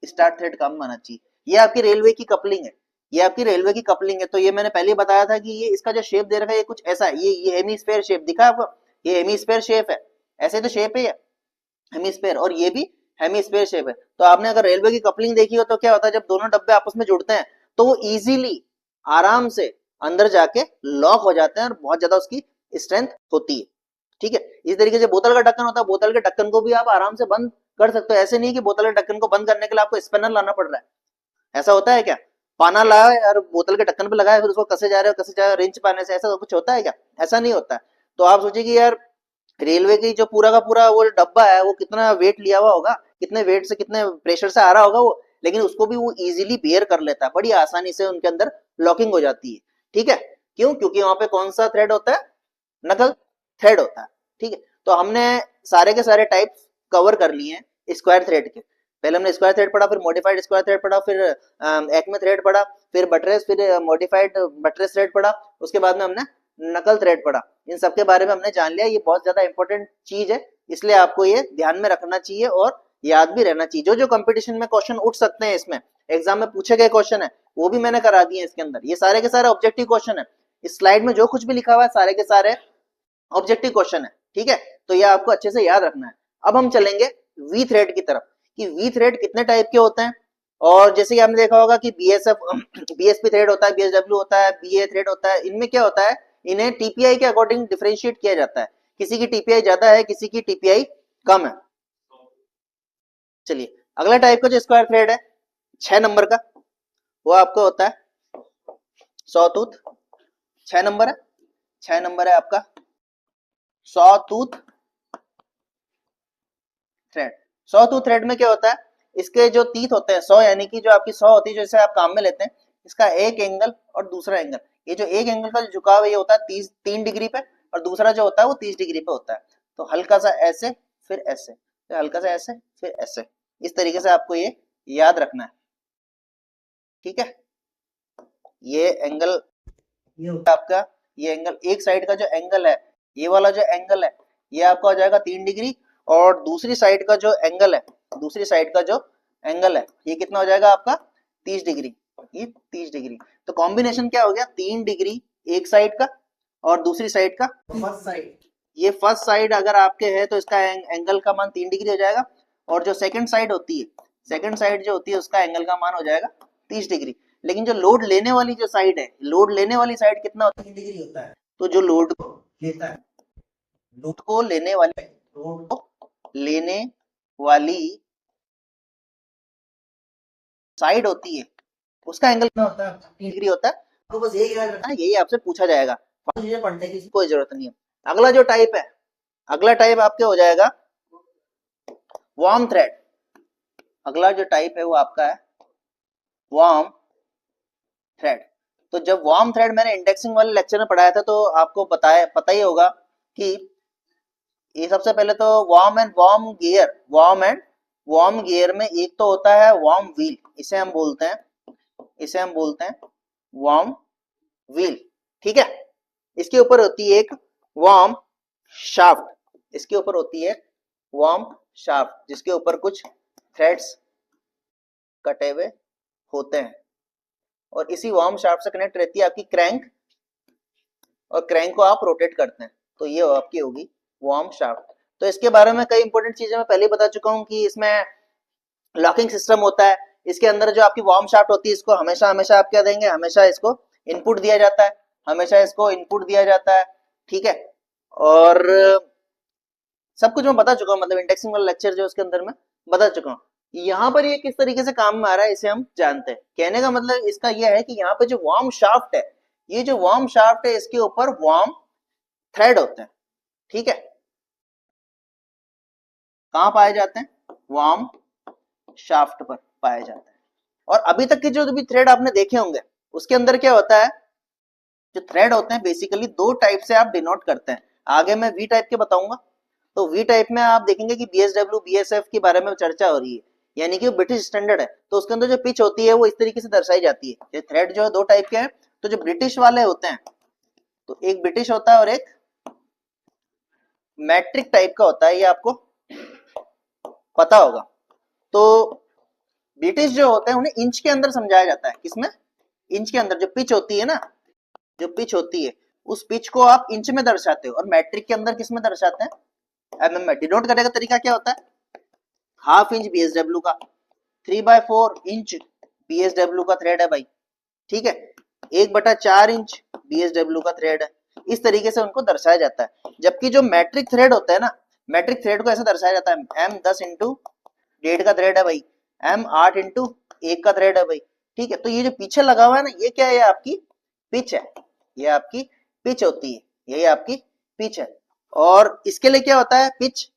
start thread काम में आना चाहिए। ये आपकी रेलवे की कपलिंग है, ये आपकी रेलवे की कपलिंग है। तो ये मैंने पहले बताया था कि ये इसका जो शेप दे रखा है ये कुछ ऐसा है, ये हेमीस्फेयर शेप दिखा आपको, ये हेमीस्फेयर शेप है, ऐसे तो शेप है ये हेमीस्फेयर, और ये भी हेमीस्फेयर शेप है। तो आपने अगर रेलवे की कपलिंग देखी हो तो क्या होता है, जब दोनों डब्बे आपस में जुड़ते हैं तो वो इजीली आराम से अंदर जाके लॉक हो जाते हैं और बहुत ज्यादा उसकी स्ट्रेंथ होती है। ठीक है। इस तरीके से बोतल का ढक्कन होता है, बोतल के ढक्कन को भी आप आराम से बंद कर सकते हो। ऐसे नहीं कि बोतल के ढक्कन को बंद करने के लिए आपको स्पिनर लाना पड़ रहा है, ऐसा होता है क्या? पाना लाया यार, बोतल के ढक्कन पे लगाया, फिर उसको कसे जा रहे हो, कसे जा रहे हो, रिंच पाने से, ऐसा कुछ होता है क्या? ऐसा नहीं होता है। तो आप सोचिए कि यार रेलवे की जो पूरा का पूरा वो डब्बा है वो कितना वेट लिया हुआ होगा, कितने वेट से कितने प्रेशर से आ रहा होगा वो, लेकिन उसको भी वो इजीली बेयर कर लेता है, बड़ी आसानी से उनके अंदर लॉकिंग हो जाती है। ठीक है, क्यों? क्योंकि वहां पे कौन सा थ्रेड होता है? नकल थ्रेड होता है। ठीक है, तो हमने सारे के सारे टाइप कवर कर लिए हैं स्क्वायर थ्रेड के। पहले हमने स्क्वायर थ्रेड पढ़ा, फिर मॉडिफाइड स्क्वायर थ्रेड पढ़ा, फिर एक्मे थ्रेड पढ़ा, फिर बटरेस, फिर मॉडिफाइड बटरेस थ्रेड पढ़ा, उसके बाद में हमने नकल थ्रेड पढ़ा। इन सब के बारे में हमने जान लिया, ये बहुत ज्यादा इंपॉर्टेंट चीज है, इसलिए आपको ये ध्यान में रखना चाहिए और याद भी रहना चाहिए। जो जो कंपटीशन में क्वेश्चन उठ सकते हैं, इसमें एग्जाम में पूछे गए क्वेश्चन है वो भी मैंने करा दिए इसके अंदर। ये सारे के सारे ऑब्जेक्टिव क्वेश्चन है, इस स्लाइड में जो कुछ भी लिखा हुआ है सारे के सारे ऑब्जेक्टिव क्वेश्चन है। ठीक है, तो ये आपको अच्छे से याद रखना है। अब हम चलेंगे वी थ्रेड की तरफ कि वी थ्रेड कितने टाइप के होते हैं। और जैसे कि आपने देखा होगा कि बीएसएफ बीएसपी थ्रेड होता है, बीएसडब्ल्यू होता है, बीए थ्रेड होता है। इनमें क्या होता है, इन्हें टीपीआई के अकॉर्डिंग डिफरेंशिएट किया जाता है, किसी की टीपीआई ज्यादा है, किसी की टीपीआई कम है। चलिए, अगला टाइप का जो स्क्वायर थ्रेड है 6 नंबर का, वो आपको होता है सॉ टूथ। 6 नंबर है, 6 नंबर है आपका saw tooth thread. Saw tooth thread में क्या होता है, इसके जो तीत होते हैं, सॉ यानी कि जो आपकी सॉ होती है, जैसे आप काम में लेते हैं, इसका एक एंगल और दूसरा एंगल, ये जो एक एंगल का जो झुकाव है ये होता है 3 डिग्री पे, और दूसरा जो होता है वो 30 डिग्री पे होता है। तो हल्का सा ऐसे, फिर ऐसे, फिर हल्का सा ऐसे, फिर ऐसे, इस तरीके से आपको ये याद रखना है। ठीक है, ये एंगल ये होता है आपका, ये एंगल एक साइड का जो एंगल है, ये वाला जो एंगल है ये आपका हो जाएगा 3 डिग्री, और दूसरी साइड का जो एंगल है, दूसरी साइड का जो एंगल है ये कितना हो जाएगा आपका 30 डिग्री, ये 30 डिग्री। तो कॉम्बिनेशन क्या हो गया, 3 डिग्री एक साइड का और दूसरी साइड का फर्स्ट साइड। ये फर्स्ट साइड अगर आपके है तो इसका एंगल का मान 3 डिग्री हो जाएगा, और जो सेकंड साइड होती है, सेकंड साइड जो होती है उसका एंगल का मान हो जाएगा 30 डिग्री। लेकिन जो लोड लेने वाली जो साइड है, लोड लेने वाली साइड कितना होता है, 3 डिग्री होता है। तो जो लोड को लेता है, लोड को लेने वाली, लोड को लेने वाली साइड होती है उसका एंगल कितना होता है, 3 डिग्री होता है। तो बस यही याद रखना है, यही आपसे पूछा जाएगा, चीजें पढ़ने की कोई जरूरत नहीं है। अगला जो टाइप है, अगला टाइप आपके हो जाएगा वार्म थ्रेड। अगला जो टाइप है वो आपका है वार्म थ्रेड। तो जब वार्म थ्रेड मैंने इंडेक्सिंग वाले लेक्चर में पढ़ाया था तो आपको पता ही होगा कि ये सबसे पहले तो warm and warm gear, warm and warm gear में एक तो होता है वार्म व्हील, इसे हम बोलते हैं वार्म व्हील। ठीक है, इसके ऊपर होती है एक वार्म शाफ्ट, इसके ऊपर होती है वार्म शाफ्ट जिसके ऊपर कुछ थ्रेड्स कटे हुए होते हैं, और इसी वार्म शाफ्ट से कनेक्ट रहती है आपकी क्रैंक, और क्रैंक को आप रोटेट करते हैं, तो ये आपकी होगी वार्म शाफ्ट। तो इसके बारे में कई इंपॉर्टेंट चीजें मैं पहले बता चुका हूं कि इसमें लॉकिंग सिस्टम होता है, इसके अंदर जो आपकी वार्म शाफ्ट होती है इसको हमेशा हमेशा आप क्या देंगे, हमेशा इसको इनपुट दिया जाता है, हमेशा इसको इनपुट दिया जाता है। ठीक है, और सब कुछ मैं बता चुका हूँ, मतलब इंडेक्सिंग वाला लेक्चर जो उसके अंदर मैं बता चुका हूँ। यहाँ पर ये किस तरीके से काम में आ रहा है इसे हम जानते हैं। कहने का मतलब इसका यह है कि यहाँ पे जो वार्म शाफ्ट है, ये जो वार्म शाफ्ट है इसके ऊपर वार्म थ्रेड होते हैं। ठीक है, कहाँ पाए जाते हैं, वार्म शाफ्ट पर पाए जाते हैं। और अभी तक के जो भी थ्रेड आपने देखे होंगे उसके अंदर क्या होता है, जो थ्रेड होते हैं बेसिकली 2 टाइप से आप डिनोट करते हैं। आगे मैं वी टाइप के बताऊंगा, तो वी टाइप में आप देखेंगे कि बीएसडब्ल्यू बीएसएफ के बारे में चर्चा हो रही है, यानी कि वो ब्रिटिश स्टैंडर्ड है, तो उसके अंदर जो पिच होती है वो इस तरीके से दर्शाई जाती है। ये थ्रेड जो है 2 टाइप के हैं, तो जो ब्रिटिश वाले होते हैं, तो एक ब्रिटिश होता है और एक मैट्रिक टाइप का होता है, ये आपको पता होगा। तो ब्रिटिश जो होते हैं उन्हें इंच के अंदर समझाया जाता है, किसमें, इंच के अंदर। जो पिच होती है ना, जो पिच होती है उस पिच को आप इंच में दर्शाते हो, और मैट्रिक के अंदर किस में दर्शाते हैं, एमएम में। डिनोट करने का तरीका क्या होता है, हाफ इंच बीएसडब्ल्यू का, 3/4 इंच बीएसडब्ल्यू का थ्रेड है भाई। ठीक है, 1/4 इंच बीएसडब्ल्यू का थ्रेड है, इस तरीके से उनको दर्शाया जाता है। जबकि जो मैट्रिक थ्रेड होता है ना, मैट्रिक थ्रेड को ऐसा दर्शाया जाता है, M 10 इंटू 1.5 का थ्रेड है भाई, M 8 इंटू 1 का थ्रेड है भाई। ठीक है, तो ये जो पीछे लगा हुआ है ना, ये क्या है, आपकी पिच है, ये आपकी पिच होती है, यही आपकी पिच है। और इसके लिए क्या होता है, पिच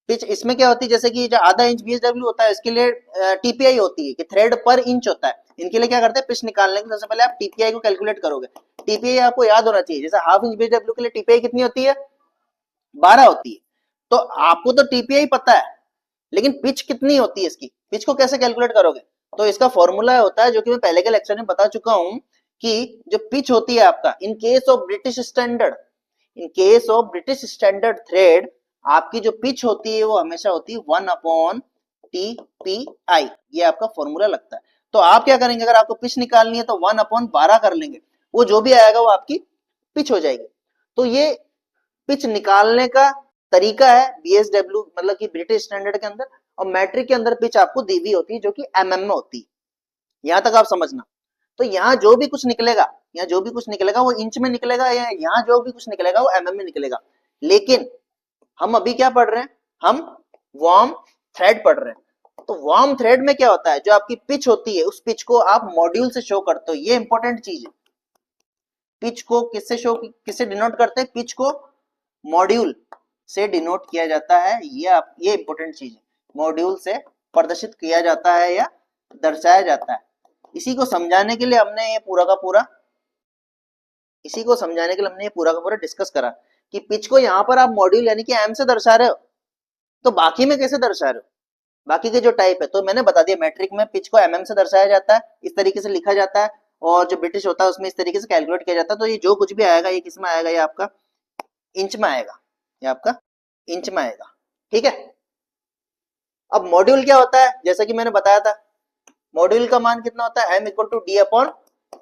पिच इसमें क्या होती है, जैसे कि जो आधा इंच बीएसडब्ल्यू होता है, इसके लिए टीपीआई होती है कि थ्रेड पर इंच होता है। इनके लिए क्या करते हैं, पिच निकालने के सबसे पहले आप टीपीआई को कैलकुलेट करोगे। टीपीआई आपको याद होना चाहिए, जैसे हाफ इंच बीएसडब्ल्यू के लिए टीपीआई कितनी होती है, 12 होती है। तो आपको तो टीपीआई पता है, लेकिन पिच कितनी होती है, इसकी पिच को कैसे कैलकुलेट करोगे? तो इसका फॉर्मूला होता है, जो कि मैं पहले के लेक्चर में बता चुका हूं, कि जो पिच होती है आपका, in case of British standard, in case of British standard thread, आपकी जो पिच होती है वो हमेशा होती है 1/TPI। ये आपका फॉर्मूला लगता है। तो आप क्या करेंगे, अगर आपको पिच निकालनी है तो 1/12 कर लेंगे, वो जो भी आएगा वो आपकी पिच हो जाएगी। तो ये पिच निकालने का तरीका है बीएसडब्ल्यू, मतलब कि ब्रिटिश स्टैंडर्ड के अंदर। और मैट्रिक के अंदर पिच आपको दी हुई होती है, जो कि एमएम में होती है। यहां तक आप समझना। तो यहाँ जो भी कुछ निकलेगा, यहाँ जो भी कुछ निकलेगा वो इंच में निकलेगा, या यहाँ जो भी कुछ निकलेगा वो एमएम में निकलेगा। लेकिन हम अभी क्या पढ़ रहे हैं, हम वार्म थ्रेड पढ़ रहे हैं। तो वार्म थ्रेड में क्या होता है, जो आपकी पिच होती है, उस पिच को आप मॉड्यूल से शो करते हो। ये इंपॉर्टेंट चीज है। पिच को किससे शो, किससे डिनोट करते हैं, पिच को मॉड्यूल से डिनोट किया जाता है। ये इंपॉर्टेंट चीज है, मॉड्यूल से प्रदर्शित किया जाता है या दर्शाया जाता है। इसी को समझाने के लिए हमने ये पूरा का पूरा डिस्कस करा कि पिच को यहाँ पर आप मॉड्यूल यानी कि एम से दर्शा रहे हो, तो बाकी में कैसे दर्शा रहे हो, बाकी के जो टाइप है। तो मैंने बता दिया, मैट्रिक में पिच को एमएम से दर्शाया जाता है, इस तरीके से लिखा जाता है। और जो ब्रिटिश होता है उसमें इस तरीके से कैलकुलेट किया जाता है। तो ये जो कुछ भी आएगा, ये किस में आएगा, ये आपका इंच में आएगा, ये आपका इंच में आएगा। ठीक है। अब मॉड्यूल क्या होता है, जैसा कि मैंने बताया था, मॉड्यूल का मान कितना होता है, m equal to D upon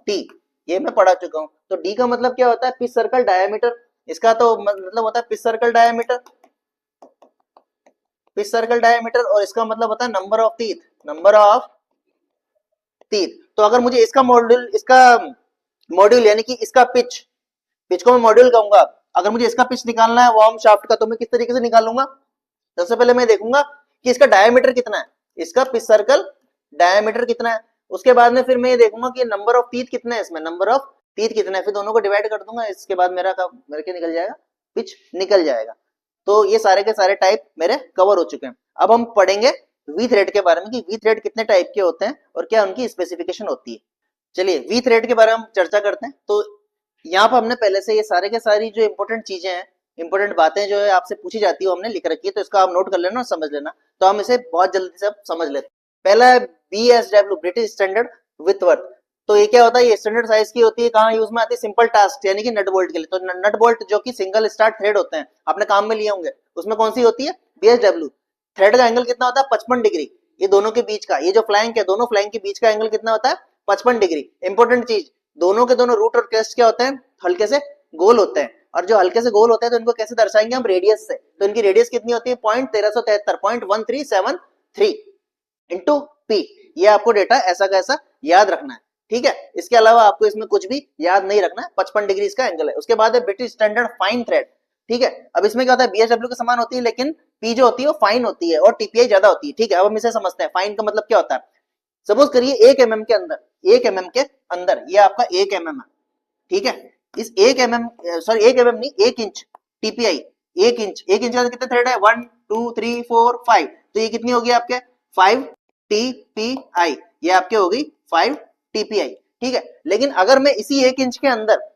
T. ये मैं पढ़ा चुका हूं। तो डी का मतलब क्या होता है, पिच सर्कल डायमीटर। इसका तो मतलब होता है pitch circle diameter, pitch circle diameter. और इसका मतलब होता है number of teeth, number of teeth. तो अगर मुझे इसका मॉड्यूल यानी कि इसका पिच को मैं मॉड्यूल कहूंगा। अगर मुझे इसका पिच निकालना है वार्म शाफ्ट का, तो मैं किस तरीके से निकालूंगा, सबसे पहले मैं देखूंगा कि इसका डायमीटर कितना है, इसका पिच सर्कल डायमीटर कितना है। उसके बाद में फिर मैं ये देखूंगा कि नंबर ऑफ टीथ कितना है, इसमें नंबर ऑफ टीथ कितना है, फिर दोनों को डिवाइड कर दूंगा। इसके बाद मेरा क्या निकल जाएगा, पिच निकल जाएगा। तो ये सारे के सारे टाइप मेरे कवर हो चुके हैं। अब हम पढ़ेंगे वी थ्रेड के बारे में, कि वी थ्रेड कितने टाइप के होते हैं और क्या उनकी स्पेसिफिकेशन होती है। चलिए वी थ्रेड के बारे में हम चर्चा करते हैं। तो यहाँ पर हमने पहले से ये सारे के सारी जो इंपॉर्टेंट चीजें हैं, इंपॉर्टेंट बातें जो है आपसे पूछी जाती है, वो हमने लिख रखी है। तो इसका आप नोट कर लेना और समझ लेना। तो हम इसे बहुत जल्दी से समझ लेते हैं। पहला है BSW, ब्रिटिश स्टैंडर्ड विथवर्थ। तो ये क्या होता है, ये स्टैंडर्ड साइज की होती है। कहाँ यूज में आती है, सिंपल टास्क यानी कि नट बोल्ट के लिए। तो नट बोल्ट जो कि सिंगल स्टार्ट थ्रेड होते हैं, आपने काम में लिए होंगे, उसमें कौन सी होती है, BSW। थ्रेड का एंगल कितना होता है, 55 डिग्री। ये दोनों के बीच का, ये जो फ्लैंक है, दोनों फ्लैंक के बीच का एंगल कितना होता है, 55 डिग्री। इंपॉर्टेंट चीज, दोनों के दोनों रूट और क्रेस्ट क्या होते हैं, हल्के से गोल होते हैं। और जो हल्के से गोल होते हैं, तो इनको कैसे दर्शाएंगे हम, रेडियस से। तो इनकी रेडियस कितनी होती है, 0.1373 इंटू पी। ये आपको डेटा ऐसा कैसा याद रखना है। ठीक है। इसके अलावा आपको इसमें कुछ भी याद नहीं रखना है। 55 डिग्री इसका एंगल है। उसके बाद है ब्रिटिश स्टैंडर्ड फाइन थ्रेड। ठीक है। अब इसमें क्या होता है, बीएसडब्ल्यू के समान होती है, लेकिन पी जो होती है वो फाइन होती है और टीपीआई ज्यादा होती है। ठीक है। अब हम इसे समझते हैं, फाइन का मतलब क्या होता है। सपोज करिए 1 mm के अंदर, 1 mm के अंदर ये आपका 1 mm है। ठीक है। इस 1 mm, सॉरी 1 mm नहीं, 1 इंच टीपीआई, 1 इंच का कितने थ्रेड है, 1 2 3 4 5। तो ये कितनी होगी आपके, 5 टीपीआई। ये आपके होगी 5 टीपीआई। ठीक है। लेकिन अगर मैं इसी 1 इंच के अंदर,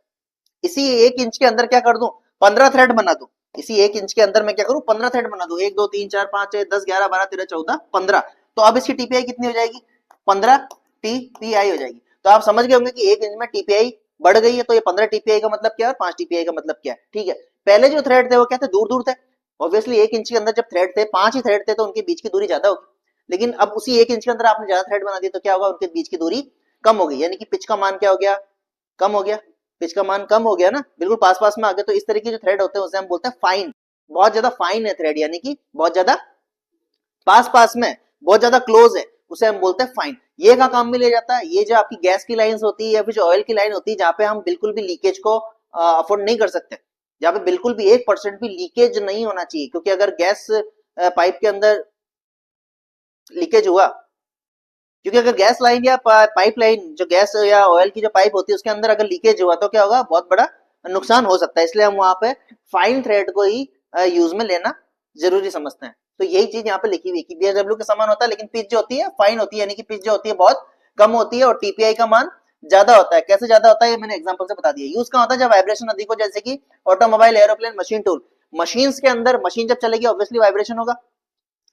इसी 1 इंच के अंदर क्या कर दूं, 15 थ्रेड बना दूं। इसी 1 इंच के अंदर मैं क्या करूं, 15 थ्रेड बना दूं। 1 2 3 4 5 6 10 11 12 13 14 15। तो अब इसकी टीपीआई कितनी हो जाएगी, 15 टीपीआई हो जाएगी। तो आप समझ गए होंगे कि 1 इंच में टीपीआई बढ़ गई है। तो ये 15 टीपीआई का मतलब क्या है, 5 टीपीआई का मतलब क्या है। ठीक है। पहले जो थ्रेड थे वो क्या थे, दूर दूर थे। ऑब्वियसली 1 इंच के अंदर जब थ्रेड थे, 5 ही थ्रेड थे, तो उनके बीच की दूरी ज्यादा होगी। लेकिन अब उसी 1 इंच के अंदर आपने ज्यादा थ्रेड बना दिया, तो क्या होगा, उनके बीच की दूरी कम होगी। यानी कि पिच का मान क्या हो गया, कम हो गया। पिच का मान कम हो गया ना, बिल्कुल पास पास में आ गया। तो इस तरीके के जो थ्रेड होते हैं उसे हम बोलते हैं फाइन। बहुत ज्यादा फाइन है थ्रेड, यानी कि बहुत ज्यादा पास पास में, बहुत ज्यादा क्लोज है, उसे हम बोलते हैं फाइन। ये का काम में लिया जाता है, ये जो आपकी गैस की लाइंस होती है या फिर जो ऑयल की लाइन होती है, जहां पे हम बिल्कुल भी लीकेज को अफोर्ड नहीं कर सकते, जहाँ पे बिल्कुल भी 1% भी लीकेज नहीं होना चाहिए, क्योंकि अगर गैस पाइप के अंदर लीकेज हुआ, क्योंकि अगर गैस लाइन या पाइप लाइन जो गैस या ऑयल की जो पाइप होती है उसके अंदर अगर लीकेज हुआ तो क्या होगा, बहुत बड़ा नुकसान हो सकता है। इसलिए हम वहां पे फाइन थ्रेड को ही यूज में लेना जरूरी समझते हैं। तो यही चीज यहाँ पे लिखी हुई कि बीएसडब्ल्यू के समान होता है, लेकिन पिच जो होती है फाइन होती है, यानी कि पिच जो होती है बहुत कम होती है और टीपीआई का मान ज्यादा होता है। कैसे ज्यादा होता है ये मैंने एग्जांपल से बता दिया। यूज कहाँ होता है, जब वाइब्रेशन अधिक हो, जैसे कि automobile, aeroplane, machine tool. Machines के अंदर मशीन जब चलेगी ऑब्वियसली वाइब्रेशन होगा।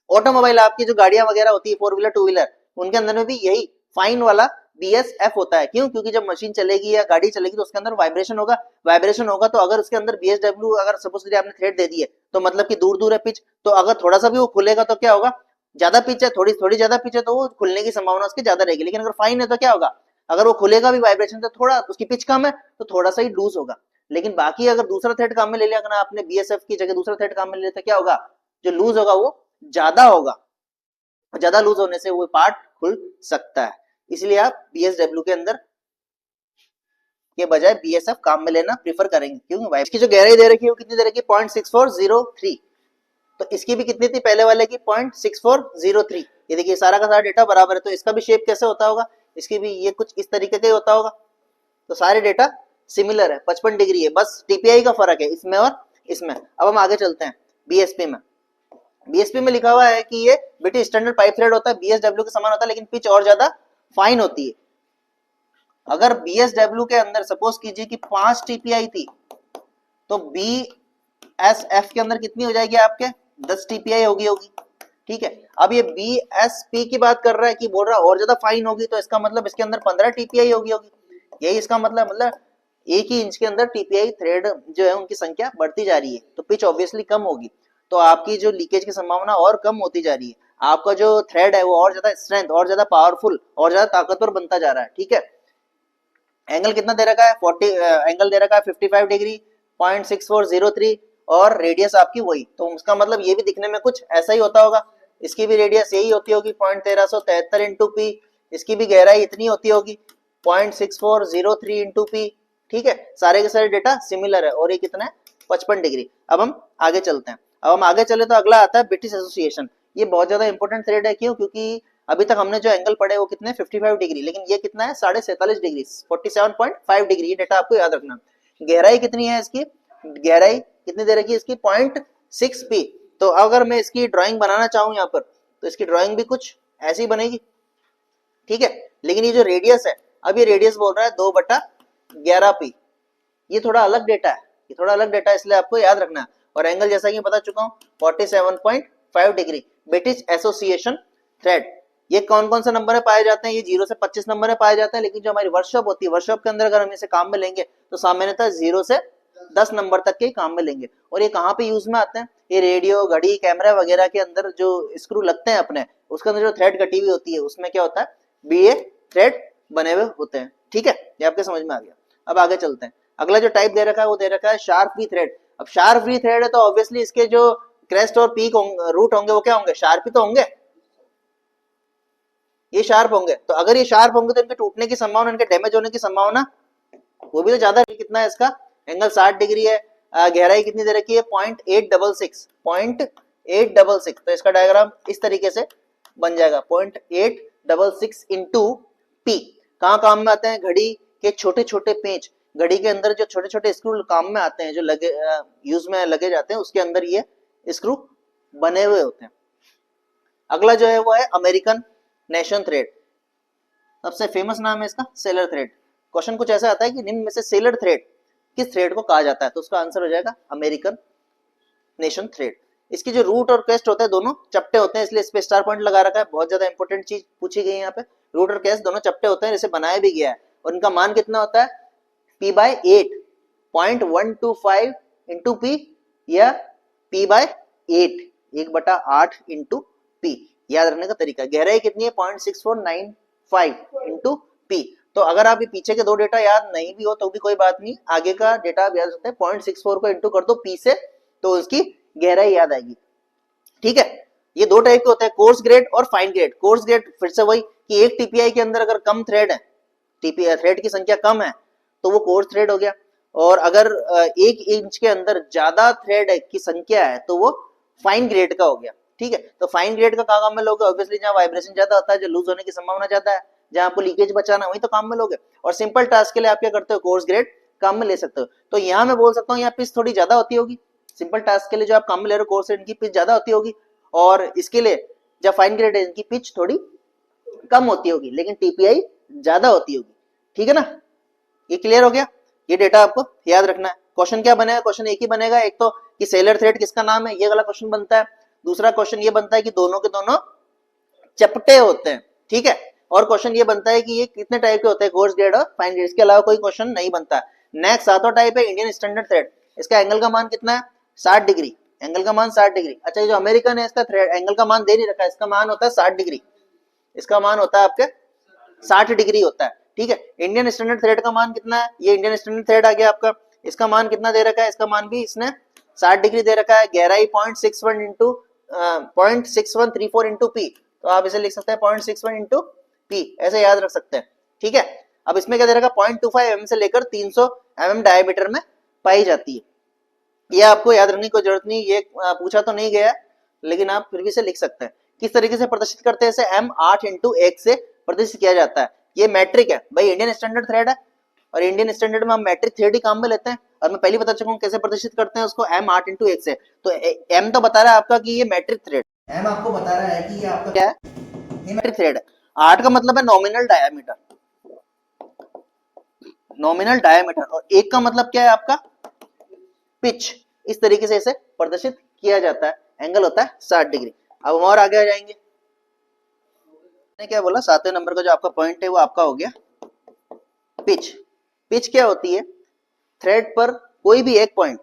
ऑटोमोबाइल आपकी जो गाड़ियां वगैरह होती है, 4 व्हीलर 2 व्हीलर, उनके अंदर में भी यही फाइन वाला बीएसएफ होता है। क्यों? क्योंकि जब मशीन चलेगी या गाड़ी चलेगी तो उसके अंदर वाइब्रेशन होगा। वाइब्रेशन होगा तो अगर उसके अंदर बीएसडब्ल्यू अगर सपोज आपने थ्रेड दे दी है तो मतलब कि दूर दूर है पिच, तो अगर थोड़ा सा भी वो खुलेगा तो क्या होगा, ज्यादा पिच है, थोड़ी थोड़ी ज्यादा पिच है तो वो खुलने की संभावना उसकी ज्यादा रहेगी। लेकिन अगर फाइन है तो क्या होगा, अगर वो खुलेगा भी वाइब्रेशन से, थोड़ा उसकी पिच कम है तो थोड़ा सा ही लूज होगा। लेकिन बाकी अगर दूसरा थ्रेड काम में ले लिया, अगर आपने बीएसएफ की जगह दूसरा थ्रेड काम में ले लिया तो क्या होगा, जो लूज होगा वो ज्यादा होगा, ज्यादा लूज होने से वो पार्ट खुल सकता है। इसलिए आप बीएसडब्ल्यू के अंदर के बजाय बीएसएफ काम में लेना प्रीफर करेंगे। क्योंकि इसकी जो गहराई दे रखी है वो कितनी दे रखी है, 0.6403। तो इसकी भी कितनी थी पहले वाले की, 0.6403। ये देखिए सारा का सारा डेटा बराबर है, तो इसका भी शेप कैसे होता होगा, इसकी भी ये कुछ इस तरीके का ही होता होगा। तो सारे डेटा सिमिलर है, 55 डिग्री है, बस टीपीआई का फर्क है इसमें और इसमें। अब हम आगे चलते हैं बीएसपी में। बीएसपी में लिखा हुआ है कि ये ब्रिटिश स्टैंडर्ड पाइप थ्रेड होता है, बीएसडब्ल्यू के समान होता है, लेकिन पिच और ज्यादा फाइन होती है। अगर बीएसडब्ल्यू के अंदर सपोज कीजिए कि 5 टीपीआई थी, तो बीएसएफ के अंदर कितनी हो जाएगी आपके, 10 टीपीआई होगी। ठीक है, अब ये बीएसपी की बात कर रहा है कि बोल रहा है और ज्यादा फाइन होगी, तो इसका मतलब इसके अंदर 15 टीपीआई होगी। यही इसका मतलब एक ही इंच के अंदर टीपीआई थ्रेड जो है उनकी संख्या बढ़ती जा रही है, तो पिच ऑब्वियसली कम होगी, तो आपकी जो लीकेज की संभावना और कम होती जा रही है। आपका जो थ्रेड है वो और ज्यादा स्ट्रेंथ, और ज्यादा पावरफुल, और ज्यादा ताकतवर बनता जा रहा है। ठीक है, एंगल कितना दे रखा है, 40 एंगल दे रखा है 55 डिग्री, 0.6403, और रेडियस आपकी वही, तो उसका मतलब ये भी दिखने में कुछ ऐसा ही होता होगा। इसकी भी रेडियस यही होती होगी 0.1373 इंटू पी, इसकी भी गहराई इतनी होती होगी 0.6403 इंटू पी। ठीक है, सारे के सारे डेटा सिमिलर है, और ये कितना है, 55 डिग्री। अब हम आगे चलते हैं। अब हम आगे चले तो अगला आता है ब्रिटिश एसोसिएशन। ये बहुत ज्यादा इंपॉर्टेंट थ्रेड है। क्यों? क्योंकि अभी तक हमने जो एंगल पढ़े वो कितने, 55 डिग्री, लेकिन ये कितना है, 47.5 डिग्री, 47.5 डिग्री। ये डेटा आपको याद रखना। गहराई कितनी है इसकी, गहराई कितनी दे रखी है इसकी, 0.6 पी। तो अगर मैं इसकी ड्राइंग बनाना चाहूं यहाँ पर, तो इसकी ड्राइंग भी कुछ ऐसी बनेगी। ठीक है, लेकिन ये जो रेडियस है, अब ये रेडियस बोल रहा है 2/11 पी। ये थोड़ा अलग डेटा है, ये थोड़ा अलग डेटा है, इसलिए आपको याद रखना है। और एंगल जैसा कि बता चुका हूँ 47.5 डिग्री, ब्रिटिश एसोसिएशन थ्रेड। ये कौन कौन से नंबर में पाए जाते हैं, ये 0 से 25 नंबर में पाए जाते हैं, लेकिन जो हमारी वर्कशॉप होती है, वर्कशॉप के अंदर अगर हम इसे काम में लेंगे तो सामान्यतः 0 से 10 नंबर तक के काम में लेंगे। और ये कहाँ पे यूज में आते हैं, ये रेडियो, घड़ी, कैमरा वगैरह के अंदर जो स्क्रू लगते हैं अपने, उसके अंदर जो थ्रेड कटी हुई होती है उसमें क्या होता है, बीए थ्रेड बने हुए होते हैं। ठीक है, ये आपके समझ में आ गया। अब आगे चलते हैं। अगला जो टाइप दे रखा है वो दे रखा है शार्प वी थ्रेड। अब शार्प वी थ्रेड है तो ऑब्वियसली इसके जो क्रेस्ट और पीक रूट होंगे वो क्या होंगे, शार्प ही तो होंगे, ये शार्प होंगे। तो अगर ये शार्प होंगे तो इनके टूटने की संभावना, इनके डैमेज होने की संभावना वो भी तो ज्यादा। कितना है इसका एंगल, 60 डिग्री है, गहराई कितनी दे रखी है, 0.866। तो इसका डायग्राम इस तरीके से बन जाएगा, 0.866 इंटू पी। कहाँ काम में आते हैं, घड़ी के छोटे छोटे पेंच, घड़ी के अंदर जो छोटे छोटे स्क्रू काम में आते हैं, जो लगे यूज में लगे जाते हैं, उसके अंदर ये स्क्रू बने हुए होते हैं। अगला जो है वो है अमेरिकन नेशन थ्रेड। सबसे फेमस नाम है इसका सेलर थ्रेड। क्वेश्चन कुछ ऐसा आता है कि निम्न में से सेलर थ्रेड किस थ्रेड को कहा जाता है, तो उसका आंसर हो जाएगा अमेरिकन नेशन थ्रेड। इसकी जो रूट और क्रेस्ट होता है दोनों चपटे होते हैं, इसलिए इस पे स्टार पॉइंट लगा रखा है। बहुत ज्यादा इंपॉर्टेंट चीज पूछी गई है यहाँ पे, रूट और क्रेस्ट दोनों चपटे होते हैं, इसे बनाया भी गया है। और इनका मान कितना होता है, p/8, 0.125 इंटू पी, या p/8, 1/8 इंटू पी। याद रखने का तरीका, गहराई कितनी है, 0.6495 इंटू पी। तो अगर आप ये पीछे के दो डेटा याद नहीं भी हो तो भी कोई बात नहीं, आगे का डेटा आप याद रखते हैं, 0.64 को इंटू कर दो पी से, तो उसकी गहराई याद आएगी। ठीक है, ये दो टाइप के होते हैं, कोर्स ग्रेड और फाइन ग्रेड। कोर्स ग्रेड फिर से वही कि एक टीपीआई के अंदर अगर कम थ्रेड है, टीपीआई थ्रेड की संख्या कम है, तो वो कोर्स थ्रेड हो गया। और अगर 1 इंच के अंदर ज्यादा थ्रेड की संख्या है तो वो फाइन ग्रेड का हो गया। ठीक है, तो फाइन ग्रेड का काम में लोगे ऑब्वियसली जहाँ वाइब्रेशन ज्यादा होता है, जो लूज होने की संभावना ज्यादा है, जहाँ आपको लीकेज बचाना वही तो काम में लोगे। और सिंपल टास्क के लिए आप क्या करते हो, कोर्स ग्रेड काम में ले सकते हो। तो यहाँ मैं बोल सकता हूँ यहाँ पिच थोड़ी ज्यादा होती होगी, सिंपल टास्क के लिए जो आप काम में ले रहे हो कोर्स ग्रेड की पिच ज्यादा होती होगी, और इसके लिए जब फाइन ग्रेड है इनकी पिच थोड़ी कम होती होगी, लेकिन टीपीआई ज्यादा होती होगी। ठीक है ना, ये क्लियर हो गया। ये डेटा आपको याद रखना है। क्वेश्चन क्या बनेगा, क्वेश्चन एक ही बनेगा, एक तो कि सेलर थ्रेड किसका नाम है, ये वाला क्वेश्चन बनता है। दूसरा क्वेश्चन ये बनता है कि दोनों के दोनों चपटे होते हैं। ठीक है, और क्वेश्चन ये बनता है कि ये कितने टाइप के होते हैं, कोर्स ग्रेड और फाइन ग्रेड, के अलावा कोई क्वेश्चन नहीं बनता। नेक्स्ट सातवां टाइप है इंडियन स्टैंडर्ड थ्रेड। इसका एंगल का मान कितना है, 60 डिग्री, एंगल का मान 60 डिग्री। अच्छा, ये जो अमेरिकन है इसका थ्रेड एंगल का मान दे नहीं रखा है, इसका मान होता है 60 डिग्री, इसका मान होता है आपके 60 डिग्री होता है। ठीक है, इंडियन स्टैंडर्ड थ्रेड का मान कितना है, ये इंडियन स्टैंडर्ड थ्रेड आ गया आपका, इसका मान कितना दे रखा है, इसका मान भी इसने 60 डिग्री दे रखा है। गहराई 0.61 इंटू 0.6134 इंटू पी, तो आप इसे लिख सकते हैं 0.61 इंटू पी, ऐसे याद रख सकते हैं। ठीक है, अब इसमें क्या दे रखा है, 0.25 mm से लेकर 300 mm डायमीटर में पाई जाती है। ये आपको याद रखने की कोई जरूरत नहीं, ये पूछा तो नहीं गया, लेकिन आप फिर भी इसे लिख सकते हैं। किस तरीके से प्रदर्शित करते हैं इसे, M8 इंटू 1 से प्रदर्शित किया जाता है। ये मैट्रिक है भाई, इंडियन स्टैंडर्ड थ्रेड है, और इंडियन स्टैंडर्ड में हम मैट्रिक थ्रेड ही काम में लेते हैं, और मैं पहले बता चुका हूँ कैसे प्रदर्शित करते हैं उसको, M8 इंटू 1 से। तो M तो बता रहा है आपका कि ये मैट्रिक थ्रेड, M आपको बता रहा है कि ये आपका क्या है, ये मैट्रिक थ्रेड है। 8 का मतलब है नॉमिनल डायमीटर, नॉमिनल डायमीटर, और 1 का मतलब क्या है आपका पिच। इस तरीके से इसे प्रदर्शित किया जाता है, एंगल होता है 60 डिग्री। अब हम और आगे आ जाएंगे, क्या बोला, 7वें नंबर का जो आपका पॉइंट है वो आपका हो गया पिच। पिच क्या होती है, थ्रेड पर कोई भी एक पॉइंट,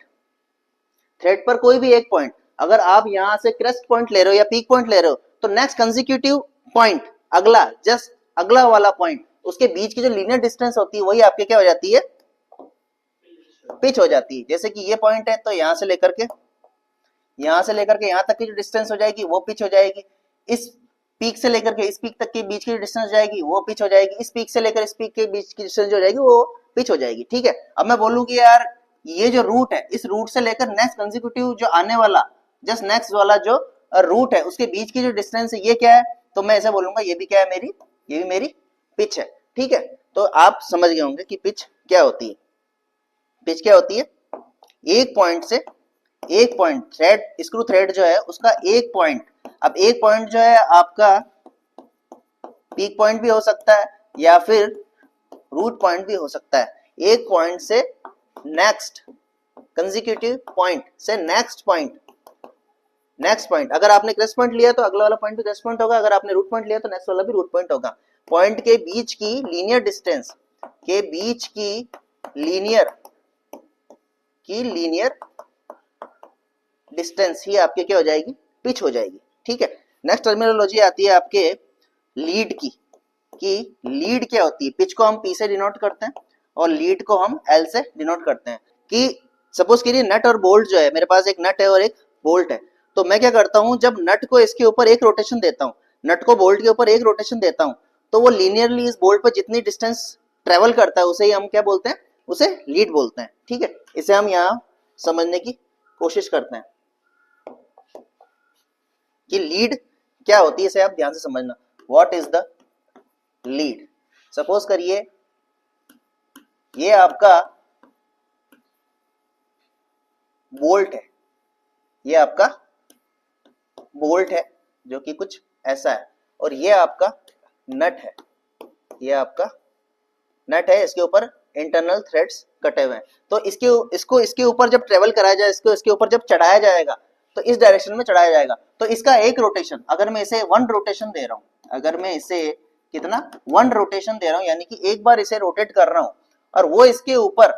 थ्रेड पर कोई भी एक पॉइंट, अगर आप यहां से क्रेस्ट पॉइंट ले रहे हो या पीक पॉइंट ले रहे हो, तो नेक्स्ट कंसेक्यूटिव पॉइंट, अगला जस्ट अगला वाला पॉइंट, उसके बीच की जो लीनियर डिस्टेंस होती है वही आपके क्या हो जाती है, पिच हो जाती है। जैसे कि ये पॉइंट है, तो यहां से लेकर के यहां तक की जो डिस्टेंस हो जाएगी वो पिच हो जाएगी। इस पीक से लेकर के इस पीक तक के बीच की डिस्टेंस हो जाएगी वो पिच हो जाएगी। इस पीक से लेकर इस पीक के बीच की डिस्टेंस हो जाएगी वो पिच हो जाएगी। ठीक है, अब मैं बोलूं कि यार ये जो रूट है, इस रूट से लेकर नेक्स्ट कंसेक्यूटिव जो आने वाला जस्ट नेक्स्ट वाला जो रूट है उसके बीच की जो डिस्टेंस है ये क्या है, तो मैं ऐसा बोलूंगा ये भी क्या है मेरी, ये भी मेरी पिच है। ठीक है, तो आप समझ गए होंगे कि पिच क्या होती है। पिच क्या होती है, एक पॉइंट से एक पॉइंट, थ्रेड स्क्रू थ्रेड जो है उसका एक पॉइंट, अब एक पॉइंट जो है आपका पीक पॉइंट भी हो सकता है या फिर रूट पॉइंट भी हो सकता है। एक पॉइंट से नेक्स्ट कंसेक्यूटिव पॉइंट से नेक्स्ट पॉइंट, नेक्स्ट पॉइंट, अगर आपने क्रेस्ट पॉइंट लिया तो अगला वाला पॉइंट भी क्रेस्ट पॉइंट होगा, अगर आपने रूट पॉइंट लिया तो नेक्स्ट वाला भी रूट पॉइंट होगा। पॉइंट के बीच की लीनियर डिस्टेंस, के बीच की लीनियर डिस्टेंस ही आपके क्या हो जाएगी, पिच हो जाएगी। ठीक है, नेक्स्ट टर्मिनोलॉजी आती है आपके लीड की, कि लीड क्या होती है। पिच को हम पी से डिनोट करते हैं और लीड को हम एल से डिनोट करते हैं। कि सपोज करिए नट और बोल्ट जो है, मेरे पास एक नट है और एक बोल्ट है, तो मैं क्या करता हूं, जब नट को इसके ऊपर एक रोटेशन देता हूं, नट को बोल्ट के ऊपर एक रोटेशन देता हूं, तो वो लीनियरली इस बोल्ट पर जितनी डिस्टेंस ट्रेवल करता है उसे ही हम क्या बोलते हैं, उसे लीड बोलते हैं। ठीक है, इसे हम यहाँ समझने की कोशिश करते हैं कि लीड क्या होती है, इसे आप ध्यान से समझना। What is the lead. Suppose करिए ये आपका बोल्ट है, ये आपका बोल्ट है जो कि कुछ ऐसा है, और ये आपका नट है, ये आपका नट है, इसके ऊपर इंटरनल थ्रेड्स कटे हुए हैं। तो इसको इसके ऊपर जब ट्रेवल कराया जाए, इसको इसके ऊपर जब चढ़ाया जाएगा तो इस डायरेक्शन में चढ़ाया जाएगा। तो इसका एक रोटेशन, अगर मैं इसे 1 रोटेशन दे रहा हूं, अगर मैं इसे कितना 1 रोटेशन दे रहा हूं, यानी कि एक बार इसे रोटेट कर रहा हूं, और वो इसके ऊपर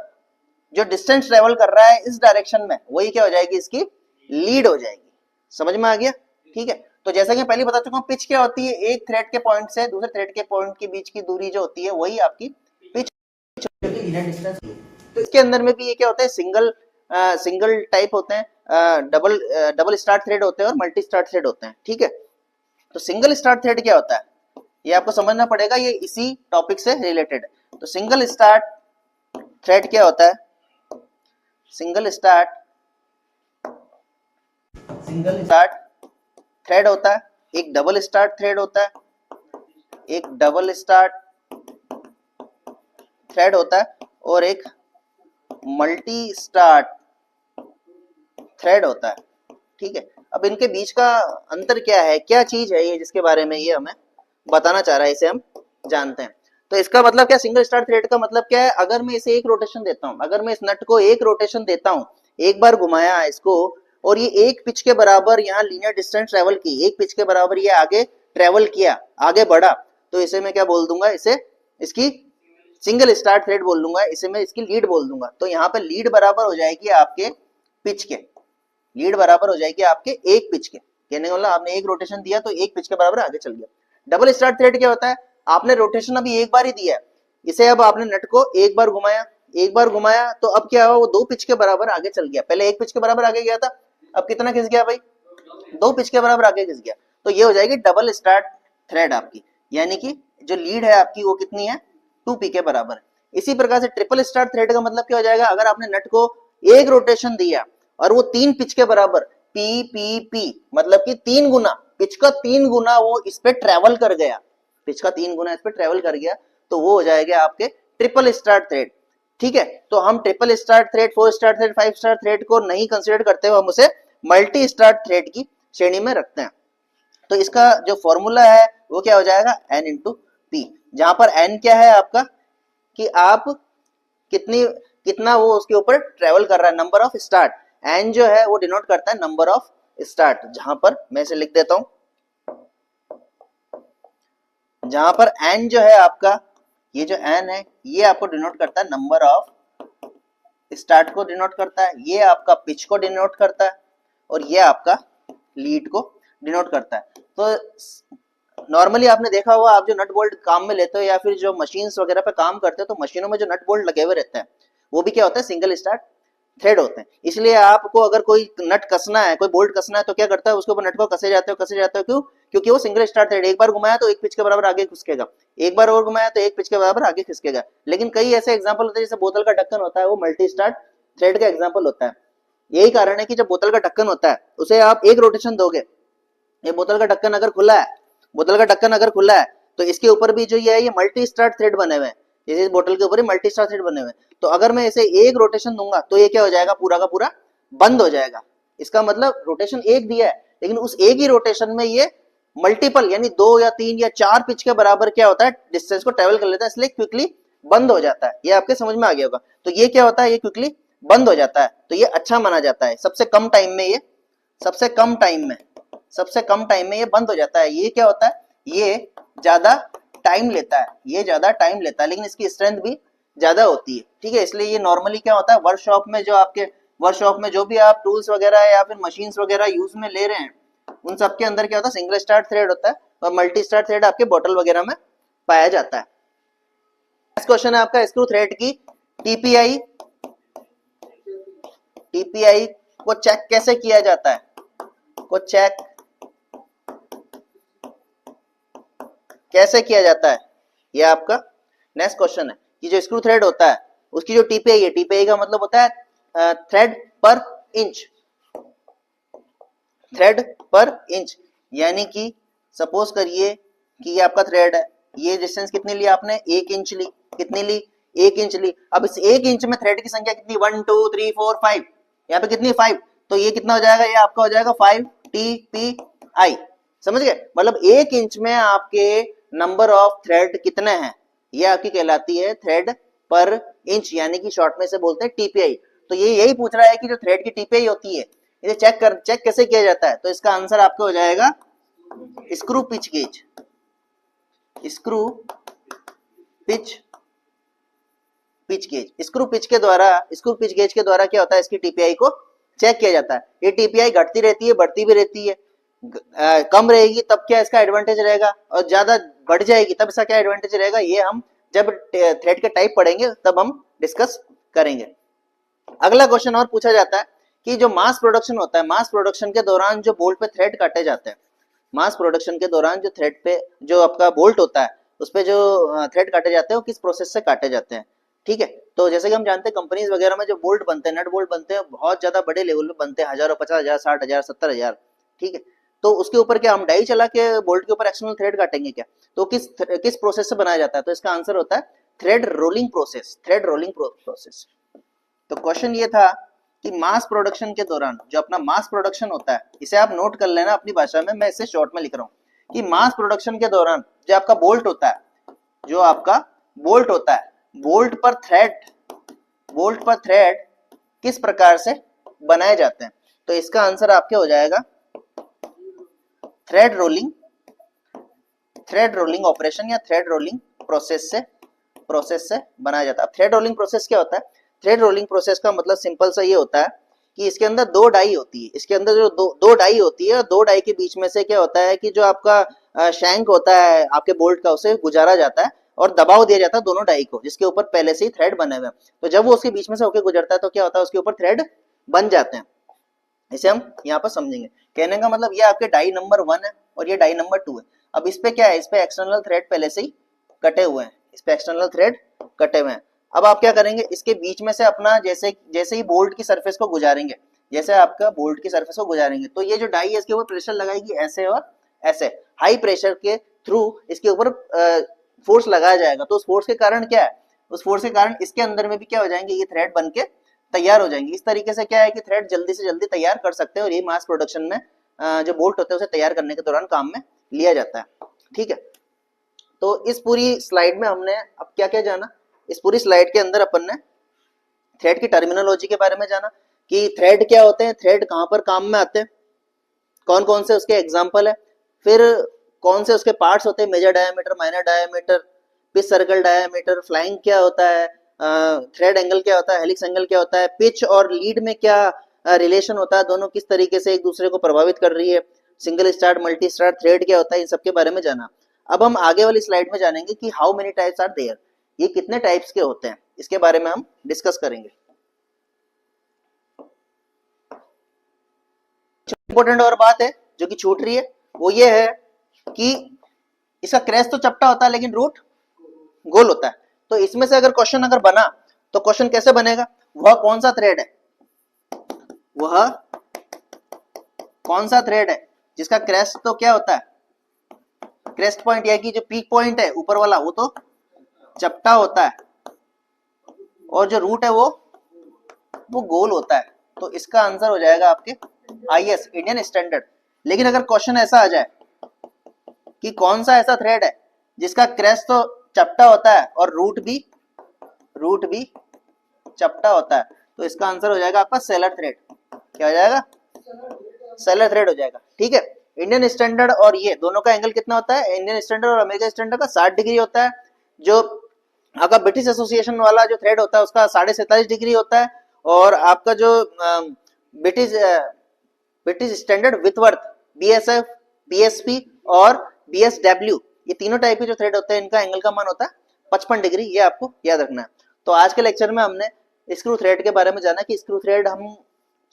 जो डिस्टेंस ट्रेवल कर रहा है इस डायरेक्शन में, वही क्या हो जाएगी, इसकी लीड हो जाएगी। समझ में आ गया। ठीक है, तो जैसा कि पहले बता चुका हूं, पिच क्या होती है, एक थ्रेड के पॉइंट से दूसरे थ्रेड के पॉइंट के बीच की दूरी जो होती है वही आपकी पिच। तो इसके अंदर में भी ये क्या होता है, सिंगल टाइप होते हैं, डबल स्टार्ट थ्रेड होते हैं और मल्टी स्टार्ट थ्रेड होते हैं। ठीक है, तो सिंगल स्टार्ट थ्रेड क्या होता है ये आपको समझना पड़ेगा, ये इसी टॉपिक से रिलेटेड है। तो सिंगल स्टार्ट थ्रेड क्या होता है, सिंगल स्टार्ट थ्रेड होता है, एक डबल स्टार्ट थ्रेड होता है, एक डबल स्टार्ट थ्रेड होता है और एक मल्टी स्टार्ट थ्रेड होता है। ठीक है, अब इनके बीच का अंतर क्या है, क्या चीज है ये जिसके बारे में ये हमें बताना चाह रहा है, इसे हम जानते हैं। तो इसका मतलब क्या, सिंगल स्टार्ट थ्रेड का मतलब क्या है, अगर मैं इसे एक रोटेशन देता हूं, अगर मैं इस नट को एक रोटेशन देता हूं, एक बार घुमाया इसको और ये एक पिच के बराबर यहाँ लीनियर डिस्टेंस ट्रेवल की, एक पिच के बराबर ये आगे ट्रेवल किया, आगे बढ़ा, तो इसे मैं क्या बोल दूंगा, इसे इसकी सिंगल स्टार्ट थ्रेड बोल दूंगा, इसे मैं इसकी लीड बोल दूंगा। तो यहाँ पे लीड बराबर हो जाएगी आपके पिच के, लीड बराबर हो जाएगी आपके एक पिच के, कहने का मतलब आपने एक रोटेशन दिया तो एक पिच के बराबर आगे चल गया। डबल स्टार्ट थ्रेड क्या होता है, आपने रोटेशन अभी एक बार ही दिया है, इसे अब आपने नट को एक बार घुमाया तो अब क्या हुआ, वो दो पिच के बराबर आगे चल गया, पहले एक पिच के बराबर आगे गया था, अब कितना खिस गया भाई, दो पिच के बराबर आगे खिस गया। तो ये हो जाएगी डबल स्टार्ट थ्रेड आपकी, यानी कि जो लीड है आपकी वो कितनी है, 2p के बराबर है। इसी प्रकार से ट्रिपल स्टार्ट थ्रेड का मतलब क्या हो जाएगा, अगर आपने नट को एक रोटेशन दिया और वो तीन पिच के बराबर पी पी पी, मतलब कि तीन गुना, पिच का तीन गुना वो इस पे ट्रेवल कर गया, पिच का तीन गुना इस पे ट्रेवल कर गया, तो वो हो जाएगा आपके ट्रिपल स्टार थ्रेड। ठीक है, तो हम triple star thread, 4 star thread, 5 star thread को नहीं कंसीडर करते हुए हम उसे मल्टी स्टार थ्रेड की श्रेणी में रखते हैं। तो इसका जो फॉर्मूला है वो क्या हो जाएगा, n इंटू पी, जहां पर n क्या है आपका, कि आप कितना वो उसके ऊपर ट्रेवल कर रहा है, नंबर ऑफ स्टार्ट, n जो है वो डिनोट करता है नंबर ऑफ स्टार्ट, जहां पर मैं इसे लिख देता हूं, जहां पर n जो है आपका, ये जो n है ये आपको डिनोट करता है नंबर ऑफ स्टार्ट को डिनोट करता है, ये आपका पिच को डिनोट करता है और ये आपका लीड को डिनोट करता है। तो नॉर्मली आपने देखा होगा, आप जो नट बोल्ट काम में लेते हो या फिर जो मशीन्स वगैरह पे काम करते हो, तो मशीनों में जो नट बोल्ट लगे हुए रहते हैं वो भी क्या होता है, सिंगल स्टार्ट थ्रेड होते हैं। इसलिए आपको अगर कोई नट कसना है, कोई बोल्ट कसना है, तो क्या करता है, उसके ऊपर नट को कसे जाते हो, क्यों, क्योंकि वो सिंगल स्टार्ट थ्रेड, एक बार घुमाया तो एक पिच के बराबर आगे खिसकेगा, एक बार और घुमाया तो एक पिच के बराबर आगे खिसकेगा। लेकिन कई ऐसे एग्जाम्पल होते हैं, जैसे बोतल का ढक्कन होता है, वो मल्टी स्टार्ट थ्रेड का एग्जाम्पल होता है। यही कारण है कि जब बोतल का ढक्कन होता है उसे आप एक रोटेशन दोगे, ये बोतल का ढक्कन अगर खुला है तो इसके ऊपर भी जो ये है, ये मल्टी स्टार्ट थ्रेड बने हुए हैं, जैसे इस बोतल के ऊपर ही मल्टी स्टार्ट थ्रेड बने हुए हैं। तो अगर मैं इसे एक रोटेशन दूंगा तो ये क्या हो जाएगा, पूरा का पूरा बंद हो जाएगा। इसका मतलब रोटेशन एक दिया है, लेकिन उस एक ही रोटेशन में ये मल्टीपल, यानी 2 या 3 या 4 पिच के बराबर क्या होता है, डिस्टेंस को ट्रेवल कर लेता है, इसलिए क्विकली बंद हो जाता है। ये आपके समझ में आ गया होगा। तो ये क्या होता है, ये क्विकली बंद हो जाता है, तो ये अच्छा माना जाता है। सबसे कम टाइम में ये बंद हो जाता है। ये क्या होता है, ये ज्यादा टाइम लेता है, लेकिन इसकी स्ट्रेंथ भी ज्यादा होती है। ठीक है, इसलिए ये नॉर्मली क्या होता है, वर्कशॉप में जो भी आप टूल्स वगैरह या फिर मशीन्स वगैरह यूज में ले रहे हैं, उन सब के अंदर क्या होता है, सिंगल स्टार्ट थ्रेड होता है और मल्टी स्टार्ट थ्रेड आपके बॉटल वगैरह में पाया जाता है। नेक्स्ट क्वेश्चन है आपका, स्क्रू थ्रेड की टीपीआई को चेक कैसे किया जाता है, ये आपका नेक्स्ट क्वेश्चन है कि जो स्क्रू थ्रेड होता है उसकी जो टीपीआई है, टीपीआई का मतलब होता है थ्रेड पर इंच, यानी कि सपोज करिए कि ये आपका थ्रेड है, ये डिस्टेंस कितनी ली आपने, 1 इंच ली, कितनी ली, 1 इंच ली। अब इस 1 इंच में थ्रेड की संख्या कितनी, 1 2 3 4 5, यहाँ पे कितनी 5, तो ये कितना हो जाएगा, ये आपका हो जाएगा 5 TPI। समझ गए, मतलब 1 इंच में आपके नंबर ऑफ थ्रेड कितने हैं, ये आपकी कहलाती है थ्रेड पर इंच, यानी कि शॉर्ट में से बोलते हैं टीपीआई। तो ये यही पूछ रहा है कि जो थ्रेड की टीपीआई होती है इसे चेक कैसे किया जाता है, तो इसका आंसर आपको हो जाएगा screw pitch gauge. Screw pitch gauge के द्वारा क्या होता है, इसकी टीपीआई को चेक किया जाता है। ये टीपीआई घटती रहती है, बढ़ती भी रहती है। कम रहेगी तब क्या इसका एडवांटेज रहेगा, और ज्यादा बढ़ जाएगी तब इसका क्या एडवांटेज रहेगा, ये हम जब थ्रेड के टाइप पढ़ेंगे तब हम डिस्कस करेंगे। अगला क्वेश्चन और पूछा जाता है कि जो मास प्रोडक्शन होता है, मास प्रोडक्शन के दौरान जो बोल्ट पे थ्रेड काटे जाते हैं, मास प्रोडक्शन के दौरान जो थ्रेड पे जो आपका बोल्ट होता है उस पे जो थ्रेड काटे जाते हैं वो किस प्रोसेस से काटे जाते हैं, ठीक है। तो जैसे कि हम जानते हैं कंपनीज वगैरह में जो बोल्ट बनते हैं, नट बोल्ट बनते हैं, बहुत ज्यादा बड़े लेवल पे बनते हैं, हजारों, 50,000, 60,000, 70,000, ठीक है। तो उसके ऊपर क्या हम डाई चला के बोल्ट के ऊपर एक्सटर्नल थ्रेड काटेंगे क्या? तो किस प्रोसेस से बनाया जाता है? तो इसका आंसर होता है thread rolling process, thread rolling process. तो क्वेश्चन ये था कि मास प्रोडक्शन के दौरान जो अपना मास प्रोडक्शन होता है, इसे आप नोट कर लेना अपनी भाषा में, मैं इसे शॉर्ट में लिख रहा हूं कि मास प्रोडक्शन के दौरान जो आपका बोल्ट होता है, जो आपका बोल्ट होता है, बोल्ट पर थ्रेड किस प्रकार से बनाए जाते हैं? तो इसका आंसर आपके हो जाएगा थ्रेड रोलिंग ऑपरेशन या थ्रेड रोलिंग प्रोसेस से बनाया जाता है। अब थ्रेड रोलिंग प्रोसेस क्या होता है? थ्रेड रोलिंग प्रोसेस का मतलब सिंपल सा ये होता है कि इसके अंदर दो डाई होती है, इसके अंदर जो दो डाई होती है, दो डाई के बीच में से क्या होता है कि जो आपका शैंक होता है आपके बोल्ट का, उसे गुजारा जाता है और दबाव दिया जाता है दोनों डाई को, जिसके ऊपर पहले से ही थ्रेड बने हुए हैं। तो जब वो उसके बीच में से होकर गुजरता है तो क्या होता है, उसके ऊपर थ्रेड बन जाते हैं। इसे हम यहाँ पर समझेंगे। कहने का मतलब ये आपके डाई नंबर 1 है और ये डाई नंबर 2 है। अब इस पे क्या है, इस पे एक्सटर्नल थ्रेड पहले से ही कटे हुए हैं, इस पे एक्सटर्नल थ्रेड कटे हुए हैं। अब आप क्या करेंगे, इसके बीच में से अपना जैसे ही बोल्ट की सरफेस को गुजारेंगे, जैसे आपका बोल्ट की सरफेस को गुजारेंगे, तो ये जो डाई है इसके ऊपर प्रेशर लगाएगी ऐसे और ऐसे, हाई प्रेशर के थ्रू इसके ऊपर फोर्स लगाया जाएगा। तो उस फोर्स के कारण क्या है, उस फोर्स के कारण इसके अंदर में भी क्या हो जाएंगे, ये थ्रेड बन के तैयार हो जाएंगे। इस तरीके से क्या है कि थ्रेड जल्दी से जल्दी तैयार कर सकते हैं और ये मास प्रोडक्शन में जो बोल्ट होते हैं उसे तैयार करने के दौरान काम में लिया जाता है। ठीक है, तो इस पूरी स्लाइड में हमने अब क्या क्या जाना, इस पूरी स्लाइड के अंदर अपन ने थ्रेड की टर्मिनोलॉजी के बारे में जाना कि थ्रेड क्या होते हैं, थ्रेड कहाँ पर काम में आते हैं, कौन कौन से उसके एग्जाम्पल है, फिर कौन से उसके पार्ट्स होते हैं, major diameter, minor diameter, pitch circle diameter, flying क्या होता है, थ्रेड एंगल क्या होता है, हेलिक्स एंगल क्या होता है, पिच और लीड में क्या रिलेशन होता है, दोनों किस तरीके से एक दूसरे को प्रभावित कर रही है, single start multi start thread क्या होता है, इन सब के बारे में जाना। अब हम आगे वाली स्लाइड में जानेंगे कि how many types are there, ये कितने टाइप्स के होते हैं, इसके बारे में हम डिस्कस करेंगे। इंपॉर्टेंट और बात है जो कि छूट रही है वो ये है कि इसका क्रेस्ट तो चपटा होता है लेकिन रूट गोल होता है। तो इसमें से अगर क्वेश्चन अगर बना तो क्वेश्चन कैसे बनेगा, वह कौन सा थ्रेड है, वह कौन सा थ्रेड है जिसका क्रेस्ट तो क्या होता है, क्रेस्ट पॉइंट या कि जो पीक पॉइंट है ऊपर वाला वो तो चपटा होता है और जो रूट है वो गोल होता है। तो इसका आंसर हो जाएगा आपके आईएस, इंडियन स्टैंडर्ड। लेकिन अगर क्वेश्चन ऐसा आ जाए कि कौन सा ऐसा थ्रेड है जिसका क्रेस्ट तो चपटा होता है और रूट भी चपटा होता है, तो इसका आंसर हो जाएगा आपका सेलर थ्रेड। क्या हो जाएगा, सेलर थ्रेड हो जाएगा। ठीक है, इंडियन स्टैंडर्ड और ये दोनों का एंगल कितना होता है, इंडियन स्टैंडर्ड और अमेरिकन स्टैंडर्ड का 60 डिग्री होता है। जो आपका ब्रिटिश एसोसिएशन वाला जो थ्रेड होता है उसका 47.5 डिग्री होता है। और आपका जो ब्रिटिश स्टैंडर्ड विथवर्थ, बीएसएफ, बीएसपी और बीएसडब्ल्यू, ये तीनों टाइप के जो थ्रेड होते हैं इनका एंगल का मान होता है 55 डिग्री। ये आपको याद रखना है। तो आज के लेक्चर में हमने स्क्रू थ्रेड के बारे में जाना कि स्क्रू थ्रेड हम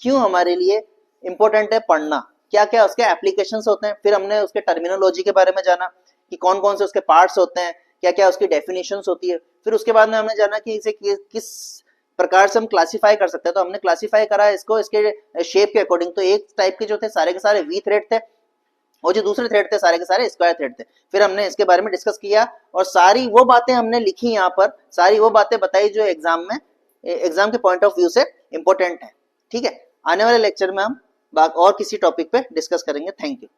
क्यों हमारे लिए इंपॉर्टेंट है पढ़ना, क्या क्या उसके एप्लीकेशंस होते हैं। फिर हमने उसके टर्मिनोलॉजी के बारे में जाना कि कौन कौन से उसके पार्ट्स होते हैं, क्या क्या उसकी डेफिनेशंस होती है। फिर उसके बाद में हमने जाना कि इसे किस प्रकार से हम क्लासिफाई कर सकते हैं। तो हमने क्लासिफाई करा इसको इसके शेप के अकॉर्डिंग। तो एक टाइप के जो थे सारे के सारे वी थ्रेड थे और जो दूसरे थ्रेड थे सारे के सारे स्क्वायर थ्रेड थे। फिर हमने इसके बारे में डिस्कस किया और सारी वो बातें हमने लिखी यहाँ पर, सारी वो बातें बताई जो एग्जाम के पॉइंट ऑफ व्यू से इंपॉर्टेंट है। ठीक है, आने वाले लेक्चर में हम और किसी टॉपिक पे डिस्कस करेंगे। Thank you.